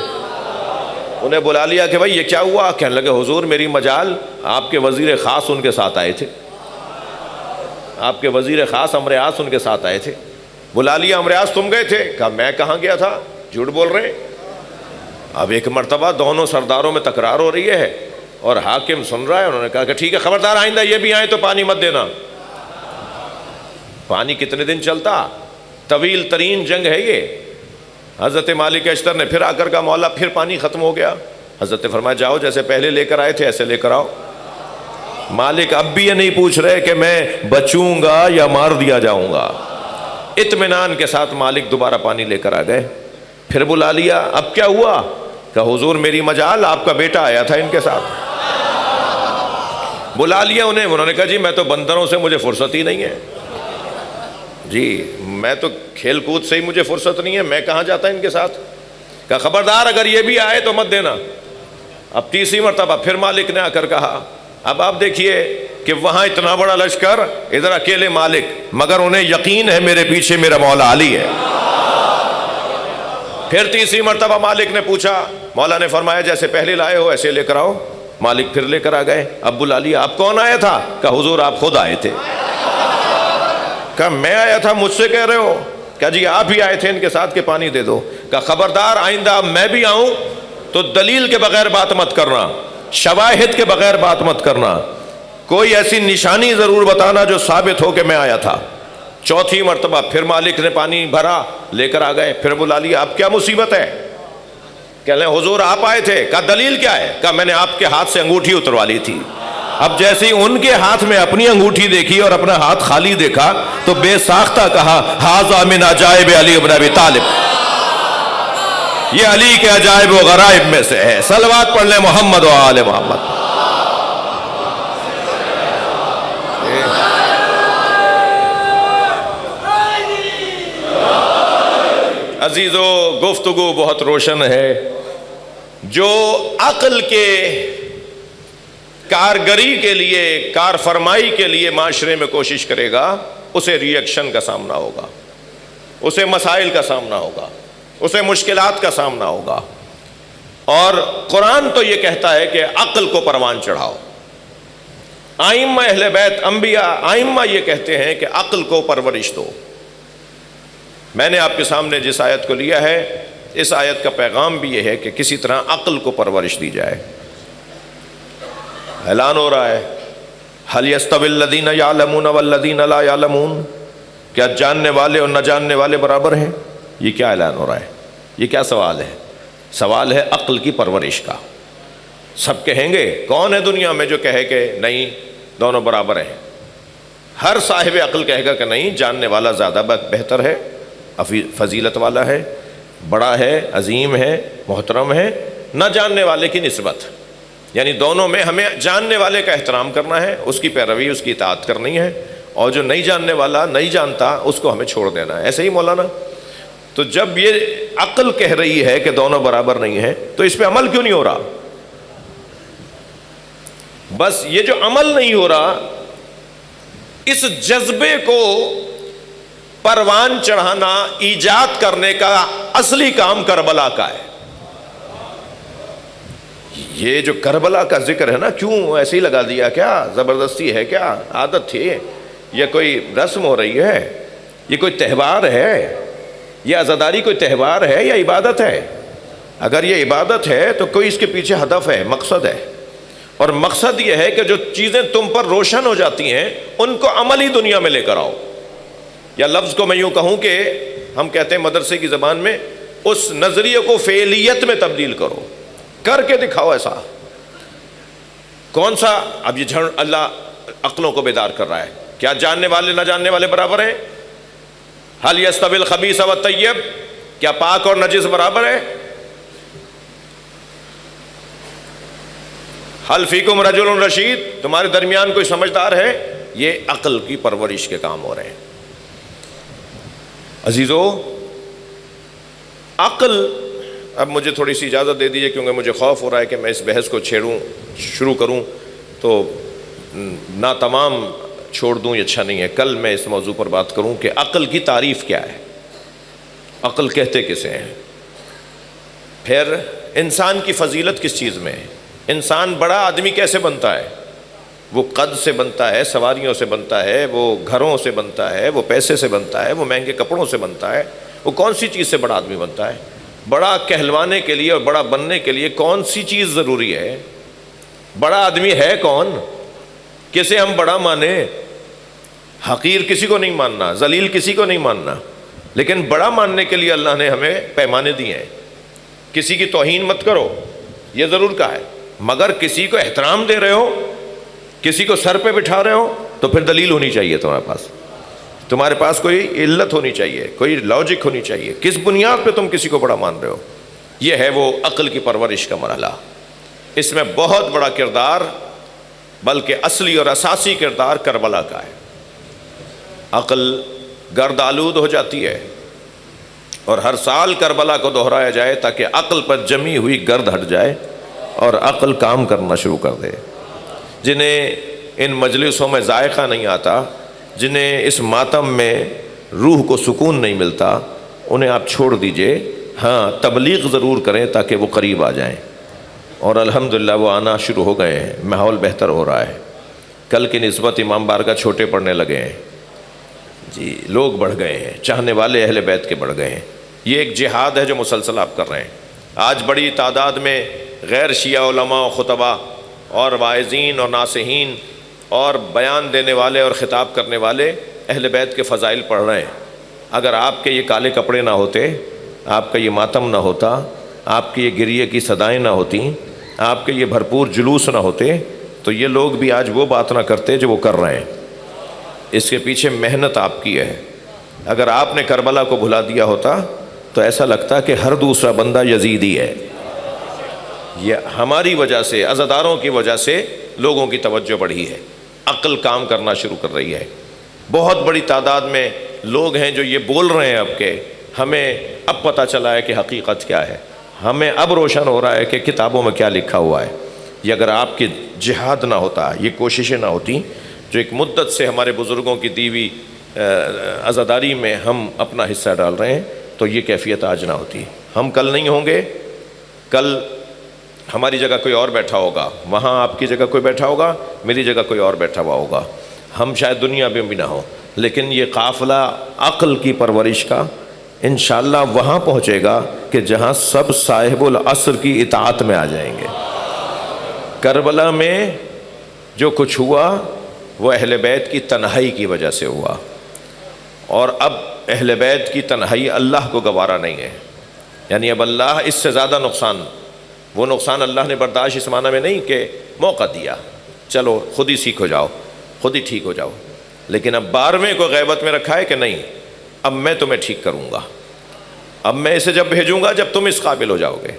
انہیں بلا لیا کہ بھائی یہ کیا ہوا؟ کہنے لگے حضور میری مجال، آپ کے وزیر خاص ان کے ساتھ آئے تھے، آپ کے وزیر خاص عمرو عاص ان کے ساتھ آئے تھے۔ بلا لیا عمرو عاص تم گئے تھے؟ کہا میں کہاں گیا تھا، جھوٹ بول رہے ہیں۔ اب ایک مرتبہ دونوں سرداروں میں تکرار ہو رہی ہے اور حاکم سن رہا ہے، انہوں نے کہا کہ ٹھیک ہے خبردار آئندہ یہ بھی آئے تو پانی مت دینا۔ پانی کتنے دن چلتا، طویل ترین جنگ ہے یہ۔ حضرت مالک اشتر نے پھر آ کر کہا مولا پھر پانی ختم ہو گیا۔ حضرت نے فرمایا جاؤ جیسے پہلے لے کر آئے تھے ایسے لے کر آؤ۔ مالک اب بھی یہ نہیں پوچھ رہے کہ میں بچوں گا یا مار دیا جاؤں گا، اطمینان کے ساتھ مالک دوبارہ پانی لے کر آ گئے۔ پھر بلا لیا، اب کیا ہوا؟ کہ حضور میری مجال، آپ کا بیٹا آیا تھا ان کے ساتھ۔ بلا لیا انہیں، انہوں نے کہا جی میں تو بندروں سے مجھے فرصت ہی نہیں ہے، جی میں تو کھیل کود سے ہی مجھے فرصت نہیں ہے، میں کہاں جاتا ان کے ساتھ؟ کہا خبردار اگر یہ بھی آئے تو مت دینا۔ اب تیسری مرتبہ پھر مالک نے آ کر کہا اب آپ دیکھیے کہ وہاں اتنا بڑا لشکر، ادھر اکیلے مالک، مگر انہیں یقین ہے میرے پیچھے میرا مولا علی ہے۔ پھر تیسری مرتبہ مالک نے پوچھا، مولا نے فرمایا جیسے پہلے لائے ہو ایسے لے کر آؤ۔ مالک پھر لے کر آ گئے۔ اب بلا لیا، آپ کون آیا تھا؟ کہا حضور آپ خود آئے تھے۔ کہا میں آیا تھا، مجھ سے کہہ رہے ہو؟ کہا جی آپ ہی آئے تھے ان کے ساتھ کہ پانی دے دو۔ کہا خبردار آئندہ میں بھی آؤں تو دلیل کے بغیر بات مت کرنا، شواہد کے بغیر بات مت کرنا، کوئی ایسی نشانی ضرور بتانا جو ثابت ہو کہ میں آیا تھا۔ چوتھی مرتبہ پھر مالک نے پانی بھرا، لے کر آ گئے۔ پھر بلا لیا، اب کیا مصیبت ہے؟ کہہ لیں حضور آپ آئے تھے۔ کہا دلیل کیا ہے؟ کہا میں نے آپ کے ہاتھ سے انگوٹھی اتروا لی تھی۔ اب جیسے ہی ان کے ہاتھ میں اپنی انگوٹھی دیکھی اور اپنا ہاتھ خالی دیکھا تو بے ساختہ کہا ھذا من عجائب علی بن ابی طالب، یہ علی کے عجائب و غرائب میں سے ہے۔ صلوات پڑھ لیں محمد و آل محمد۔ عزیزو گفتگو بہت روشن ہے، جو عقل کے کارگری کے لیے، کار فرمائی کے لیے معاشرے میں کوشش کرے گا اسے ری ایکشن کا سامنا ہوگا، اسے مسائل کا سامنا ہوگا، اسے مشکلات کا سامنا ہوگا۔ اور قرآن تو یہ کہتا ہے کہ عقل کو پروان چڑھاؤ۔ ائمہ اہل بیت، انبیاء، ائمہ یہ کہتے ہیں کہ عقل کو پرورش دو۔ میں نے آپ کے سامنے جس آیت کو لیا ہے، اس آیت کا پیغام بھی یہ ہے کہ کسی طرح عقل کو پرورش دی جائے۔ اعلان ہو رہا ہے هل يستوي الذين يعلمون والذين لا يعلمون، کیا جاننے والے اور نہ جاننے والے برابر ہیں؟ یہ کیا اعلان ہو رہا ہے؟ یہ کیا سوال ہے؟ سوال ہے عقل کی پرورش کا۔ سب کہیں گے، کون ہے دنیا میں جو کہے کہ نہیں دونوں برابر ہیں؟ ہر صاحب عقل کہے گا کہ نہیں، جاننے والا زیادہ بہتر ہے، فضیلت والا ہے، بڑا ہے، عظیم ہے، محترم ہے، نہ جاننے والے کی نسبت، یعنی دونوں میں ہمیں جاننے والے کا احترام کرنا ہے، اس کی پیروی، اس کی اطاعت کرنی ہے، اور جو نہیں جاننے والا، نہیں جانتا، اس کو ہمیں چھوڑ دینا ہے۔ ایسے ہی مولانا؟ تو جب یہ عقل کہہ رہی ہے کہ دونوں برابر نہیں ہیں تو اس پہ عمل کیوں نہیں ہو رہا؟ بس یہ جو عمل نہیں ہو رہا، اس جذبے کو پروان چڑھانا، ایجاد کرنے کا اصلی کام کربلا کا ہے۔ یہ جو کربلا کا ذکر ہے نا، کیوں ایسے ہی لگا دیا؟ کیا زبردستی ہے؟ کیا عادت تھی؟ یہ کوئی رسم ہو رہی ہے؟ یہ کوئی تہوار ہے؟ یہ عزاداری کوئی تہوار ہے یا عبادت ہے؟ اگر یہ عبادت ہے تو کوئی اس کے پیچھے ہدف ہے، مقصد ہے، اور مقصد یہ ہے کہ جو چیزیں تم پر روشن ہو جاتی ہیں ان کو عملی دنیا میں لے کر آؤ. یا لفظ کو میں یوں کہوں کہ ہم کہتے ہیں مدرسے کی زبان میں، اس نظریے کو فعلیت میں تبدیل کرو، کر کے دکھاؤ. ایسا کون سا؟ اب یہ اللہ عقلوں کو بیدار کر رہا ہے. کیا جاننے والے نہ جاننے والے برابر ہیں؟ حل یستوی الخبیث والطیب، کیا پاک اور نجس برابر ہے؟ حل فیکم رجل رشید، تمہارے درمیان کوئی سمجھدار ہے؟ یہ عقل کی پرورش کے کام ہو رہے ہیں. عزیزو، عقل، اب مجھے تھوڑی سی اجازت دے دیجیے کیونکہ مجھے خوف ہو رہا ہے کہ میں اس بحث کو شروع کروں تو نہ تمام چھوڑ دوں، یہ اچھا نہیں ہے. کل میں اس موضوع پر بات کروں کہ عقل کی تعریف کیا ہے، عقل کہتے کسے ہیں، پھر انسان کی فضیلت کس چیز میں ہے، انسان بڑا آدمی کیسے بنتا ہے، وہ قد سے بنتا ہے، سواریوں سے بنتا ہے، وہ گھروں سے بنتا ہے، وہ پیسے سے بنتا ہے، وہ مہنگے کپڑوں سے بنتا ہے، وہ کون سی چیز سے بڑا آدمی بنتا ہے؟ بڑا کہلوانے کے لیے اور بڑا بننے کے لیے کون سی چیز ضروری ہے؟ بڑا آدمی ہے کون؟ کسے ہم بڑا مانیں؟ حقیر کسی کو نہیں ماننا، ذلیل کسی کو نہیں ماننا، لیکن بڑا ماننے کے لیے اللہ نے ہمیں پیمانے دیے ہیں. کسی کی توہین مت کرو، یہ ضرور کہا ہے، مگر کسی کو احترام دے رہے ہو، کسی کو سر پہ بٹھا رہے ہو تو پھر دلیل ہونی چاہیے تمہارے پاس کوئی علت ہونی چاہیے، کوئی لاجک ہونی چاہیے. کس بنیاد پہ تم کسی کو بڑا مان رہے ہو؟ یہ ہے وہ عقل کی پرورش کا مرحلہ. اس میں بہت بڑا کردار، بلکہ اصلی اور اساسی کردار کربلا کا ہے. عقل گرد آلود ہو جاتی ہے اور ہر سال کربلا کو دہرایا جائے تاکہ عقل پر جمی ہوئی گرد ہٹ جائے اور عقل کام کرنا شروع کر دے. جنہیں ان مجلسوں میں ذائقہ نہیں آتا، جنہیں اس ماتم میں روح کو سکون نہیں ملتا، انہیں آپ چھوڑ دیجئے. ہاں، تبلیغ ضرور کریں تاکہ وہ قریب آ جائیں، اور الحمدللہ وہ آنا شروع ہو گئے ہیں. ماحول بہتر ہو رہا ہے. کل کی نسبت امام بارگاہ چھوٹے پڑنے لگے ہیں جی، لوگ بڑھ گئے ہیں، چاہنے والے اہل بیت کے بڑھ گئے ہیں. یہ ایک جہاد ہے جو مسلسل آپ کر رہے ہیں. آج بڑی تعداد میں غیر شیعہ علماء و خطبہ اور واعظین اور ناصحین اور بیان دینے والے اور خطاب کرنے والے اہل بیت کے فضائل پڑھ رہے ہیں. اگر آپ کے یہ کالے کپڑے نہ ہوتے، آپ کا یہ ماتم نہ ہوتا، آپ کی یہ گریے کی صدائیں نہ ہوتیں، آپ کے یہ بھرپور جلوس نہ ہوتے، تو یہ لوگ بھی آج وہ بات نہ کرتے جو وہ کر رہے ہیں. اس کے پیچھے محنت آپ کی ہے. اگر آپ نے کربلا کو بھلا دیا ہوتا تو ایسا لگتا کہ ہر دوسرا بندہ یزیدی ہے. یہ ہماری وجہ سے، عزاداروں کی وجہ سے لوگوں کی توجہ بڑھی ہے، عقل کام کرنا شروع کر رہی ہے. بہت بڑی تعداد میں لوگ ہیں جو یہ بول رہے ہیں اب کہ ہمیں اب پتہ چلا ہے کہ حقیقت کیا ہے، ہمیں اب روشن ہو رہا ہے کہ کتابوں میں کیا لکھا ہوا ہے. یہ اگر آپ کی جہاد نہ ہوتا، یہ کوششیں نہ ہوتی جو ایک مدت سے ہمارے بزرگوں کی دی ہوئی عزاداری میں ہم اپنا حصہ ڈال رہے ہیں، تو یہ کیفیت آج نہ ہوتی. ہم کل نہیں ہوں گے، کل ہماری جگہ کوئی اور بیٹھا ہوگا، وہاں آپ کی جگہ کوئی بیٹھا ہوگا، میری جگہ کوئی اور بیٹھا ہوا ہوگا. ہم شاید دنیا میں بھی نہ ہوں، لیکن یہ قافلہ عقل کی پرورش کا انشاءاللہ وہاں پہنچے گا کہ جہاں سب صاحب العصر کی اطاعت میں آ جائیں گے. کربلا میں جو کچھ ہوا وہ اہل بیت کی تنہائی کی وجہ سے ہوا، اور اب اہل بیت کی تنہائی اللہ کو گوارا نہیں ہے. یعنی اب اللہ اس سے زیادہ نقصان، وہ نقصان اللہ نے برداشت اس معنی میں نہیں کہ موقع دیا، چلو خود ہی سیکھ ہو جاؤ، خود ہی ٹھیک ہو جاؤ، لیکن اب 12ویں کو غیبت میں رکھا ہے کہ نہیں، اب میں تمہیں ٹھیک کروں گا. اب میں اسے جب بھیجوں گا جب تم اس قابل ہو جاؤ گے.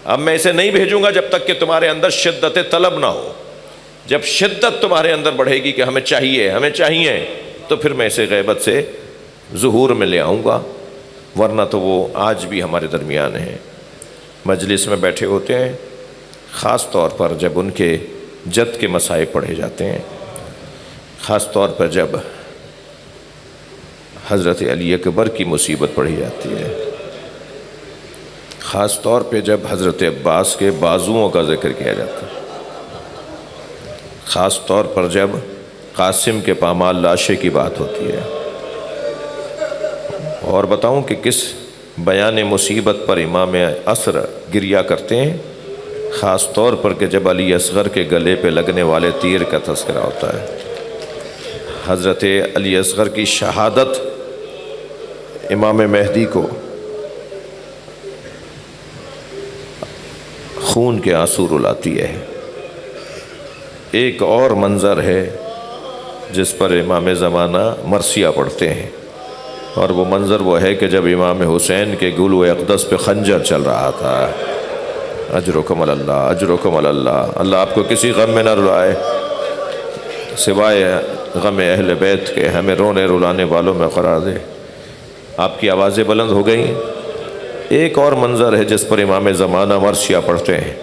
اب میں اسے نہیں بھیجوں گا جب تک کہ تمہارے اندر شدت طلب نہ ہو. جب شدت تمہارے اندر بڑھے گی کہ ہمیں چاہیے، تو پھر میں اسے غیبت سے ظہور میں لے آؤں گا. ورنہ تو وہ آج بھی ہمارے درمیان ہیں، مجلس میں بیٹھے ہوتے ہیں، خاص طور پر جب ان کے جد کے مسائل پڑھے جاتے ہیں، خاص طور پر جب حضرت علی اکبر کی مصیبت پڑھی جاتی ہے، خاص طور پہ جب حضرت عباس کے بازوؤں کا ذکر کیا جاتا ہے، خاص طور پر جب قاسم کے پامال لاشے کی بات ہوتی ہے. اور بتاؤں کہ کس بیان مصیبت پر امام عصر گریہ کرتے ہیں، خاص طور پر کہ جب علی اصغر کے گلے پہ لگنے والے تیر کا تذکرہ ہوتا ہے۔ حضرت علی اصغر کی شہادت امام مہدی کو خون کے آنسو رلاتی ہے۔ ایک اور منظر ہے جس پر امام زمانہ مرثیہ پڑھتے ہیں، اور وہ منظر وہ ہے کہ جب امام حسین کے گلو اقدس پہ خنجر چل رہا تھا۔ اجرکم اللہ، اجرکم اللہ، اللہ آپ کو کسی غم میں نہ رلائے سوائے غم اہل بیت کے، ہمیں رونے رلانے والوں میں قرار دے۔ آپ کی آوازیں بلند ہو گئیں۔ ایک اور منظر ہے جس پر امام زمانہ مرثیہ پڑھتے ہیں،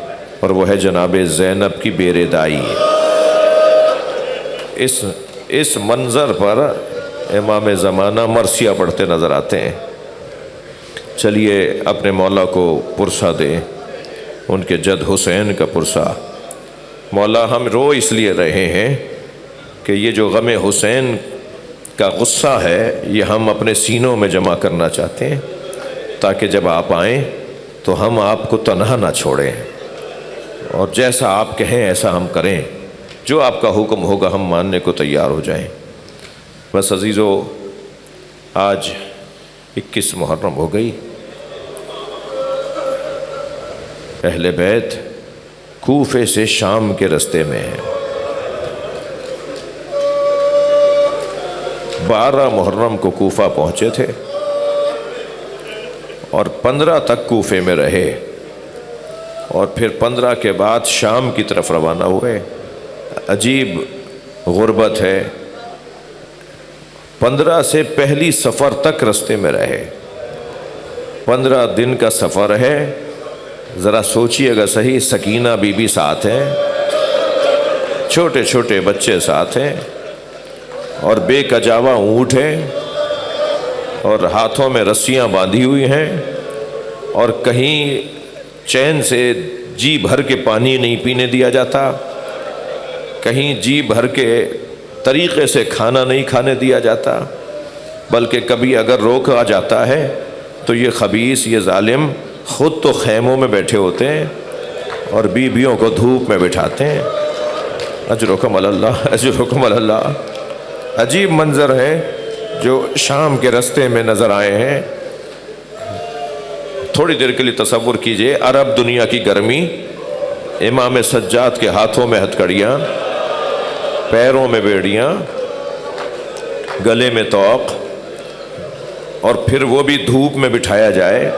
اور وہ ہے جناب زینب کی بے ردائی۔ اس منظر پر امام زمانہ مرثیہ پڑھتے نظر آتے ہیں۔ چلیے اپنے مولا کو پرسہ دیں، ان کے جد حسین کا پرسہ۔ مولا ہم رو اس لیے رہے ہیں کہ یہ جو غم حسین کا غصہ ہے یہ ہم اپنے سینوں میں جمع کرنا چاہتے ہیں، تاکہ جب آپ آئیں تو ہم آپ کو تنہا نہ چھوڑیں، اور جیسا آپ کہیں ایسا ہم کریں، جو آپ کا حکم ہوگا ہم ماننے کو تیار ہو جائیں۔ بس عزیزو، آج 21 محرم ہو گئی۔ اہل بیت کوفے سے شام کے رستے میں ہیں۔ 12 محرم کو کوفہ پہنچے تھے اور 15 تک کوفے میں رہے، اور پھر 15 کے بعد شام کی طرف روانہ ہوئے۔ عجیب غربت ہے، 15 سے پہلی سفر تک رستے میں رہے۔ 15 دن کا سفر ہے، ذرا سوچئے گا صحیح، سکینہ بی بی ساتھ ہیں، چھوٹے چھوٹے بچے ساتھ ہیں، اور بے کجاوا اونٹ ہیں، اور ہاتھوں میں رسیاں باندھی ہوئی ہیں، اور کہیں چین سے جی بھر کے پانی نہیں پینے دیا جاتا، کہیں جی بھر کے طریقے سے کھانا نہیں کھانے دیا جاتا، بلکہ کبھی اگر روکا جاتا ہے تو یہ خبیث، یہ ظالم خود تو خیموں میں بیٹھے ہوتے ہیں اور بیویوں کو دھوپ میں بٹھاتے ہیں۔ اجرکم اللہ، اجرکم اللہ۔ عجیب منظر ہے جو شام کے رستے میں نظر آئے ہیں۔ تھوڑی دیر کے لیے تصور کیجئے، عرب دنیا کی گرمی، امام سجاد کے ہاتھوں میں ہتھکڑیاں، پیروں میں بیڑیاں، گلے میں طوق، اور پھر وہ بھی دھوپ میں بٹھایا جائے۔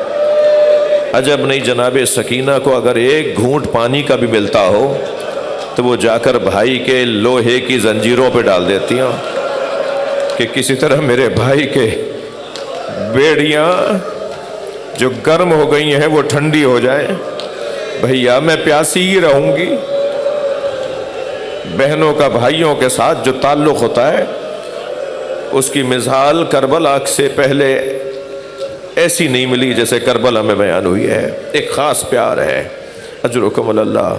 عجب نہیں جناب سکینہ کو اگر ایک گھونٹ پانی کا بھی ملتا ہو تو وہ جا کر بھائی کے لوہے کی زنجیروں پہ ڈال دیتی ہیں کہ کسی طرح میرے بھائی کے بیڑیاں جو گرم ہو گئی ہیں وہ ٹھنڈی ہو جائے۔ بھیا میں پیاسی ہی رہوں گی۔ بہنوں کا بھائیوں کے ساتھ جو تعلق ہوتا ہے اس کی مثال کربلا سے پہلے ایسی نہیں ملی جیسے کربلا میں بیان ہوئی ہے۔ ایک خاص پیار ہے۔ اجرکم اللہ۔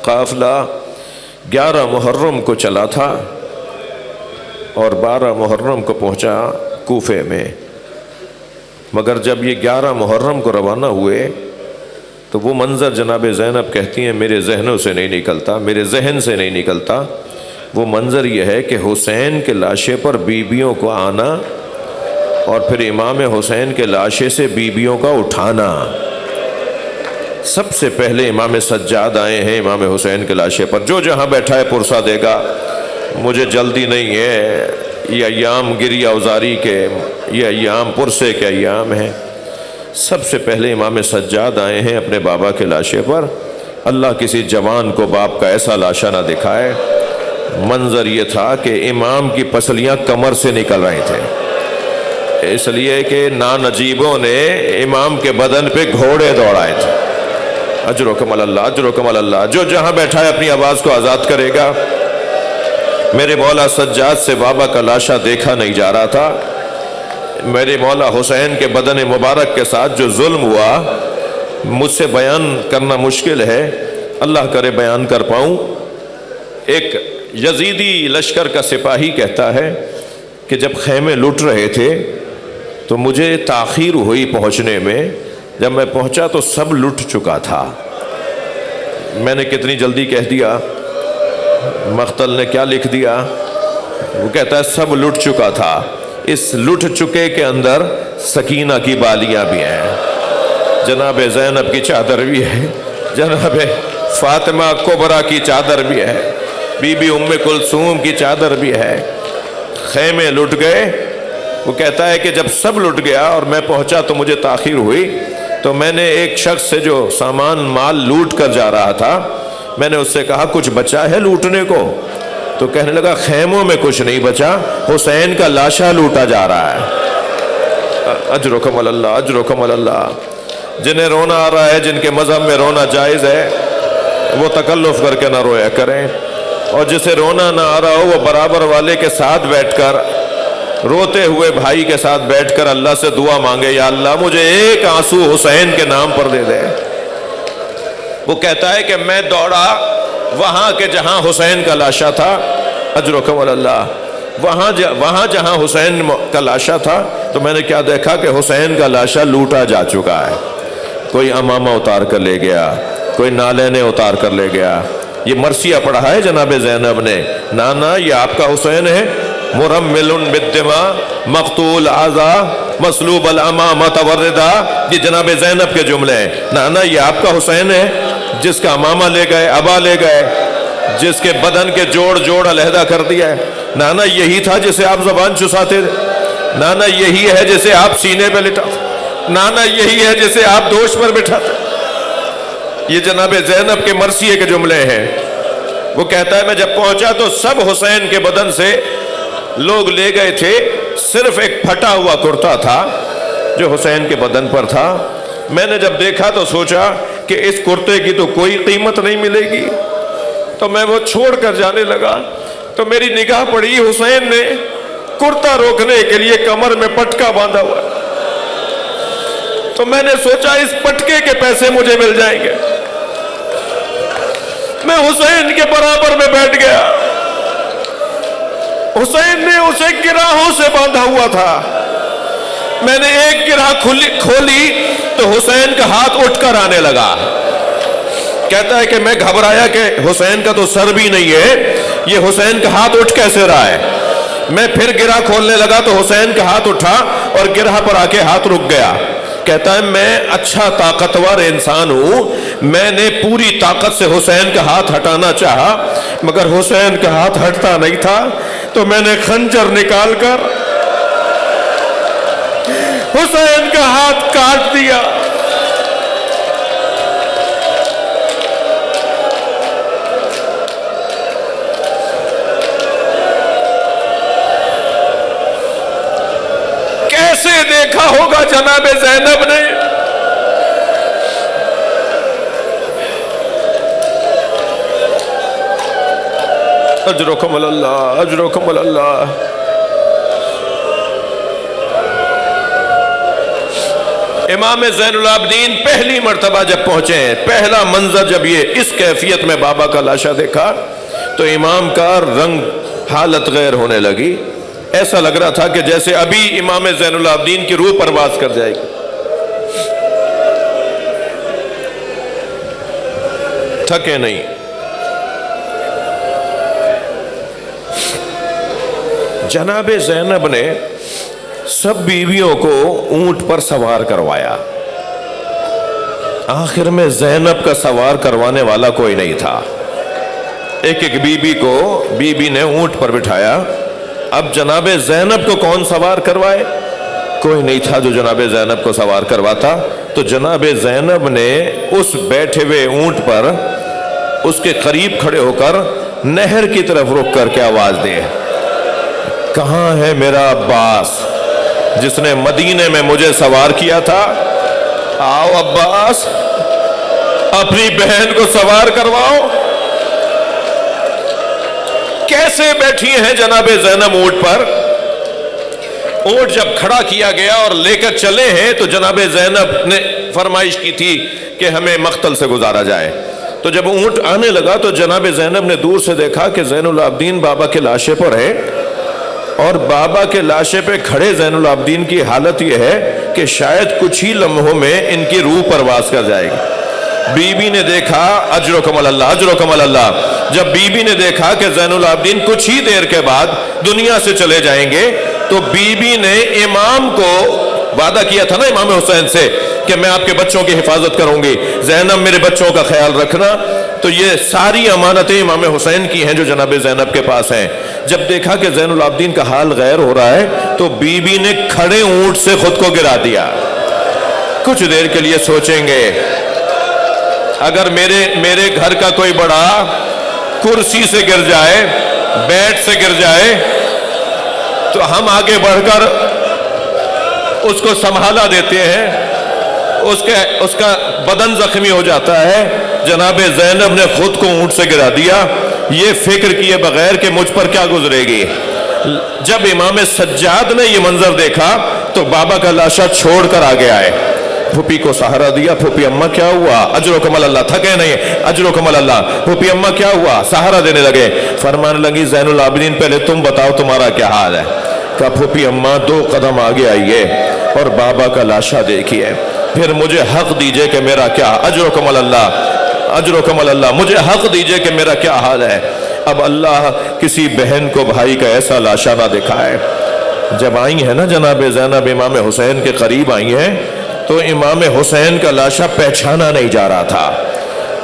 قافلہ 11 محرم کو چلا تھا اور 12 محرم کو پہنچا کوفے میں، مگر جب یہ 11 محرم کو روانہ ہوئے تو وہ منظر جناب زینب کہتی ہیں میرے ذہنوں سے نہیں نکلتا، میرے ذہن سے نہیں نکلتا۔ وہ منظر یہ ہے کہ حسین کے لاشے پر بیویوں کو آنا اور پھر امام حسین کے لاشے سے بیویوں کا اٹھانا۔ سب سے پہلے امام سجاد آئے ہیں امام حسین کے لاشے پر۔ جو جہاں بیٹھا ہے پرسہ دے گا، مجھے جلدی نہیں ہے، یہ ایام گریہ اوزاری کے، یہ ایام پرسے کے ایام ہیں۔ سب سے پہلے امام سجاد آئے ہیں اپنے بابا کے لاشے پر۔ اللہ کسی جوان کو باپ کا ایسا لاشا نہ دکھائے۔ منظر یہ تھا کہ امام کی پسلیاں کمر سے نکل رہی تھے، اس لیے کہ نانجیبوں نے امام کے بدن پہ گھوڑے دوڑائے تھے۔ اجرکم اللہ، اجرکم اللہ۔ جو جہاں بیٹھا ہے اپنی آواز کو آزاد کرے گا۔ میرے مولا سجاد سے بابا کا لاشا دیکھا نہیں جا رہا تھا۔ میرے مولا حسین کے بدن مبارک کے ساتھ جو ظلم ہوا مجھ سے بیان کرنا مشکل ہے، اللہ کرے بیان کر پاؤں۔ ایک یزیدی لشکر کا سپاہی کہتا ہے کہ جب خیمے لٹ رہے تھے تو مجھے تاخیر ہوئی پہنچنے میں. جب میں پہنچا تو سب لٹ چکا تھا. میں نے کتنی جلدی کہہ دیا, مقتل نے کیا لکھ دیا؟ وہ کہتا ہے سب لٹ چکا تھا. اس لٹ چکے کے اندر سکینہ کی بالیاں بھی ہیں, جناب زینب کی چادر بھی ہے, جناب فاطمہ کبریٰ کی چادر بھی ہے, بی بی ام کلثوم کی چادر بھی ہے. خیمے لٹ گئے. وہ کہتا ہے کہ جب سب لٹ گیا اور میں پہنچا تو مجھے تاخیر ہوئی, تو میں نے ایک شخص سے جو سامان مال لوٹ کر جا رہا تھا, میں نے اس سے کہا کچھ بچا ہے لوٹنے کو؟ تو کہنے لگا خیموں میں کچھ نہیں بچا, حسین کا لاشا لوٹا جا رہا ہے. اجرکم اللہ, اجرکم اللہ. جنہیں رونا آ رہا ہے, جن کے مذہب میں رونا جائز ہے, وہ تکلف کر کے نہ رویا کریں, اور جسے رونا نہ آ رہا ہو وہ برابر والے کے ساتھ بیٹھ کر, روتے ہوئے بھائی کے ساتھ بیٹھ کر اللہ سے دعا مانگے, یا اللہ مجھے ایک آنسو حسین کے نام پر دے دے. وہ کہتا ہے کہ میں دوڑا وہاں کے جہاں حسین کا لاشا تھا, اجرکم اللہ, وہاں جہاں حسین کا لاشا تھا, تو میں نے کیا دیکھا کہ حسین کا لاشا لوٹا جا چکا ہے. کوئی امامہ اتار کر لے گیا, کوئی نالے اتار کر لے گیا. یہ مرثیہ پڑھا ہے جناب زینب نے, نانا یہ آپ کا حسین ہے, مرمل بالدماء مقتول اعضا مسلوب الامامہ توردا. یہ جناب زینب کے جملے ہیں. نانا یہ آپ کا حسین ہے جس کا امامہ لے گئے, ابا لے گئے, جس کے بدن کے جوڑ علیحدہ کر دیا ہے. نانا یہی تھا جسے آپ زبان چساتے تھے. نانا یہی ہے جسے آپ سینے پہ لٹاتے. نانا یہی ہے جسے آپ دوش پر بٹھاتے. یہ جناب زینب کے مرثیے کے جملے ہیں. وہ کہتا ہے میں جب پہنچا تو سب حسین کے بدن سے لوگ لے گئے تھے, صرف ایک پھٹا ہوا کرتا تھا جو حسین کے بدن پر تھا. میں نے جب دیکھا تو سوچا کہ اس کرتے کی تو کوئی قیمت نہیں ملے گی, تو میں وہ چھوڑ کر جانے لگا. تو میری نگاہ پڑی, حسین نے کرتا روکنے کے لیے کمر میں پٹکا باندھا ہوا. تو میں نے سوچا اس پٹکے کے پیسے مجھے مل جائیں گے. میں حسین کے برابر میں بیٹھ گیا. حسین نے اسے گراہوں سے باندھا ہوا تھا. میں نے ایک گراہ کھولی تو حسین کا ہاتھ اٹھ کر آنے لگا. کہتا ہے کہ میں گھبرایا کہ حسین کا تو سر بھی نہیں ہے, یہ حسین کا ہاتھ اٹھ کیسے رہا ہے. میں پھر گرہ کھولنے لگا تو حسین کا ہاتھ اٹھا اور گرہ پر آ کے ہاتھ رک گیا. کہتا ہے میں اچھا طاقتور انسان ہوں, میں نے پوری طاقت سے حسین کا ہاتھ ہٹانا چاہا مگر حسین کا ہاتھ ہٹتا نہیں تھا. تو میں نے خنجر نکال کر حسین کا ہاتھ کاٹ دیا. کیسے دیکھا ہوگا جناب زینب نے. اجرکم اللہ, اجرکم اللہ. امام زین العابدین پہلی مرتبہ جب پہنچے, پہلا منظر جب یہ اس کیفیت میں بابا کا لاشا دیکھا تو امام کا رنگ حالت غیر ہونے لگی. ایسا لگ رہا تھا کہ جیسے ابھی امام زین العابدین کی روح پرواز کر جائے گی. تھکے نہیں. جناب زینب نے سب بیویوں کو اونٹ پر سوار کروایا. آخر میں زینب کا سوار کروانے والا کوئی نہیں تھا. ایک ایک بیوی کو بیوی نے اونٹ پر بٹھایا. اب جناب زینب کو کون سوار کروائے؟ کوئی نہیں تھا جو جناب زینب کو سوار کرواتا. تو جناب زینب نے اس بیٹھے ہوئے اونٹ پر اس کے قریب کھڑے ہو کر نہر کی طرف رک کر کے آواز دی, کہاں ہے میرا عباس جس نے مدینے میں مجھے سوار کیا تھا؟ آؤ عباس, اپنی بہن کو سوار کرواؤ. کیسے بیٹھی ہیں جناب زینب اونٹ پر. اونٹ جب کھڑا کیا گیا اور لے کر چلے ہیں تو جناب زینب نے فرمائش کی تھی کہ ہمیں مقتل سے گزارا جائے. تو جب اونٹ آنے لگا تو جناب زینب نے دور سے دیکھا کہ زین العابدین بابا کے لاشے پر ہے اور بابا کے لاشے پہ کھڑے زین العابدین کی حالت یہ ہے کہ شاید کچھ ہی لمحوں میں ان کی روح پرواز کر جائے گی۔ بی بی نے دیکھا، اجرکم اللہ اجرکم اللہ، جب بی بی نے دیکھا کہ زین العابدین کچھ ہی دیر کے بعد دنیا سے چلے جائیں گے، تو بی بی نے امام کو وعدہ کیا تھا نا امام حسین سے کہ میں آپ کے بچوں کی حفاظت کروں گی، زینب میرے بچوں کا خیال رکھنا۔ تو یہ ساری امانتیں امام حسین کی ہیں جو جناب زینب کے پاس ہیں۔ جب دیکھا کہ زین العابدین کا حال غیر ہو رہا ہے تو بی بی نے کھڑے اونٹ سے خود کو گرا دیا۔ کچھ دیر کے لیے سوچیں گے، اگر میرے گھر کا کوئی بڑا کرسی سے گر جائے، بیٹ سے گر جائے، تو ہم آگے بڑھ کر اس کو سنبھالا دیتے ہیں، اس کا بدن زخمی ہو جاتا ہے۔ جناب زینب نے خود کو اونٹ سے گرا دیا، یہ فکر کیے بغیر کہ مجھ پر کیا گزرے گی۔ جب امام سجاد نے یہ منظر دیکھا تو بابا کا لاشا چھوڑ کر آگے آئے، پھوپھی کو سہارا دیا۔ پھوپھی اماں کیا ہوا؟ اجرکم اللہ، تھکے نہیں، اجرکم اللہ۔ پھوپھی اماں کیا ہوا؟ سہارا دینے لگے۔ فرمانے لگی زین العابدین پہلے تم بتاؤ تمہارا کیا حال ہے؟ کہا پھوپھی اماں 2 قدم آگے آئیے اور بابا کا لاشا دیکھیے، پھر مجھے حق دیجئے کہ میرا کیا، اجرکم اللہ اجرکم اللہ، مجھے حق دیجئے کہ میرا کیا حال ہے۔ اب اللہ کسی بہن کو بھائی کا ایسا لاشا نہ دکھائے۔ جب آئی ہیں نا جناب زینب امام حسین کے قریب آئی ہیں تو امام حسین کا لاشا پہچانا نہیں جا رہا تھا،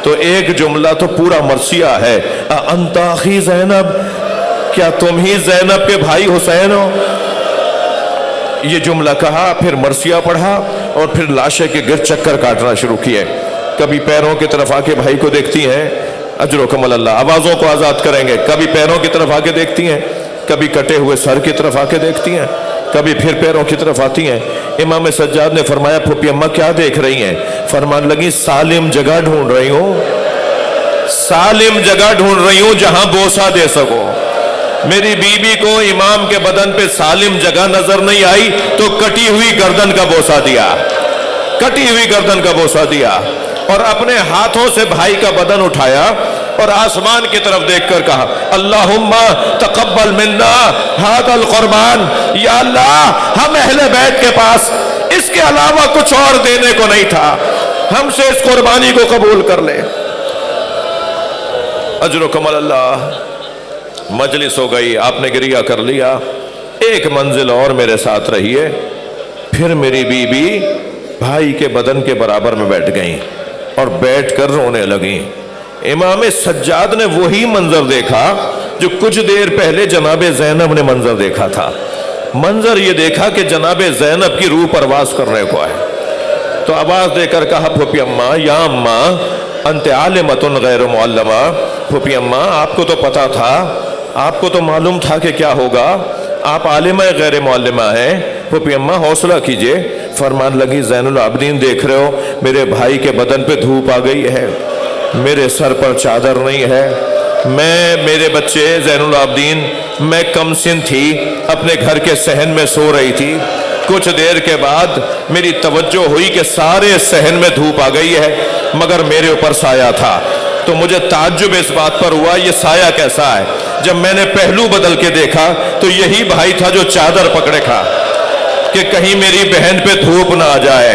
تو ایک جملہ تو پورا مرثیہ ہے، انت اخی زینب، کیا تم ہی زینب کے بھائی حسین ہو؟ یہ جملہ کہا، پھر مرثیہ پڑھا اور پھر لاشے کے گرد چکر کاٹنا شروع کیے۔ کبھی پیروں کی طرف آ کے بھائی کو دیکھتی ہیں، اجرکم اللہ، آوازوں کو آزاد کریں گے، کبھی پیروں کی طرف آ کے دیکھتی ہیں، کبھی کٹے ہوئے سر کی طرف آ کے دیکھتی ہیں، کبھی پھر پیروں کی طرف آتی ہیں۔ امام سجاد نے فرمایا پھوپھی اماں کیا دیکھ رہی ہیں؟ فرمان لگی سالم جگہ ڈھونڈ رہی ہوں، سالم جگہ ڈھونڈ رہی ہوں جہاں بوسہ دے سکو۔ میری بیوی کو امام کے بدن پہ سالم جگہ نظر نہیں آئی تو کٹی ہوئی گردن کا بوسہ دیا، کٹی ہوئی گردن کا بوسہ دیا، اور اپنے ہاتھوں سے بھائی کا بدن اٹھایا اور آسمان کی طرف دیکھ کر کہا اللہم تقبل منا ھذا القربان، یا اللہ ہم اہل بیت کے پاس اس کے علاوہ کچھ اور دینے کو نہیں تھا، ہم سے اس قربانی کو قبول کر لے۔ اجرکم اللہ۔ مجلس ہو گئی، آپ نے گریہ کر لیا، ایک منزل اور میرے ساتھ رہیے۔ پھر میری بیوی بھائی کے بدن کے برابر میں بیٹھ گئیں اور بیٹھ کر رونے لگیں۔ امام سجاد نے وہی منظر دیکھا جو کچھ دیر پہلے جناب زینب نے منظر دیکھا تھا۔ منظر یہ دیکھا کہ جناب زینب کی روح پرواز کرنے کو ہے، تو آواز دے کر کہا پھوپھی اماں، یا اماں انت عالمۃ غیر معلمہ، پھوپھی اماں آپ کو تو پتا تھا، آپ کو تو معلوم تھا کہ کیا ہوگا، آپ عالمہ غیر معلمہ ہیں، پھوپھی اماں حوصلہ کیجئے۔ فرمان لگی زین العابدین دیکھ رہے ہو میرے بھائی کے بدن پہ دھوپ آ گئی ہے، میرے سر پر چادر نہیں ہے، میرے بچے زین العابدین، میں کم سن تھی، اپنے گھر کے صحن میں سو رہی تھی، کچھ دیر کے بعد میری توجہ ہوئی کہ سارے صحن میں دھوپ آ گئی ہے مگر میرے اوپر سایہ تھا، تو مجھے تعجب اس بات پر ہوا یہ سایہ کیسا ہے۔ جب میں نے پہلو بدل کے دیکھا تو یہی بھائی تھا جو چادر پکڑے کھا کہ کہیں میری بہن پہ دھوپ نہ آ جائے۔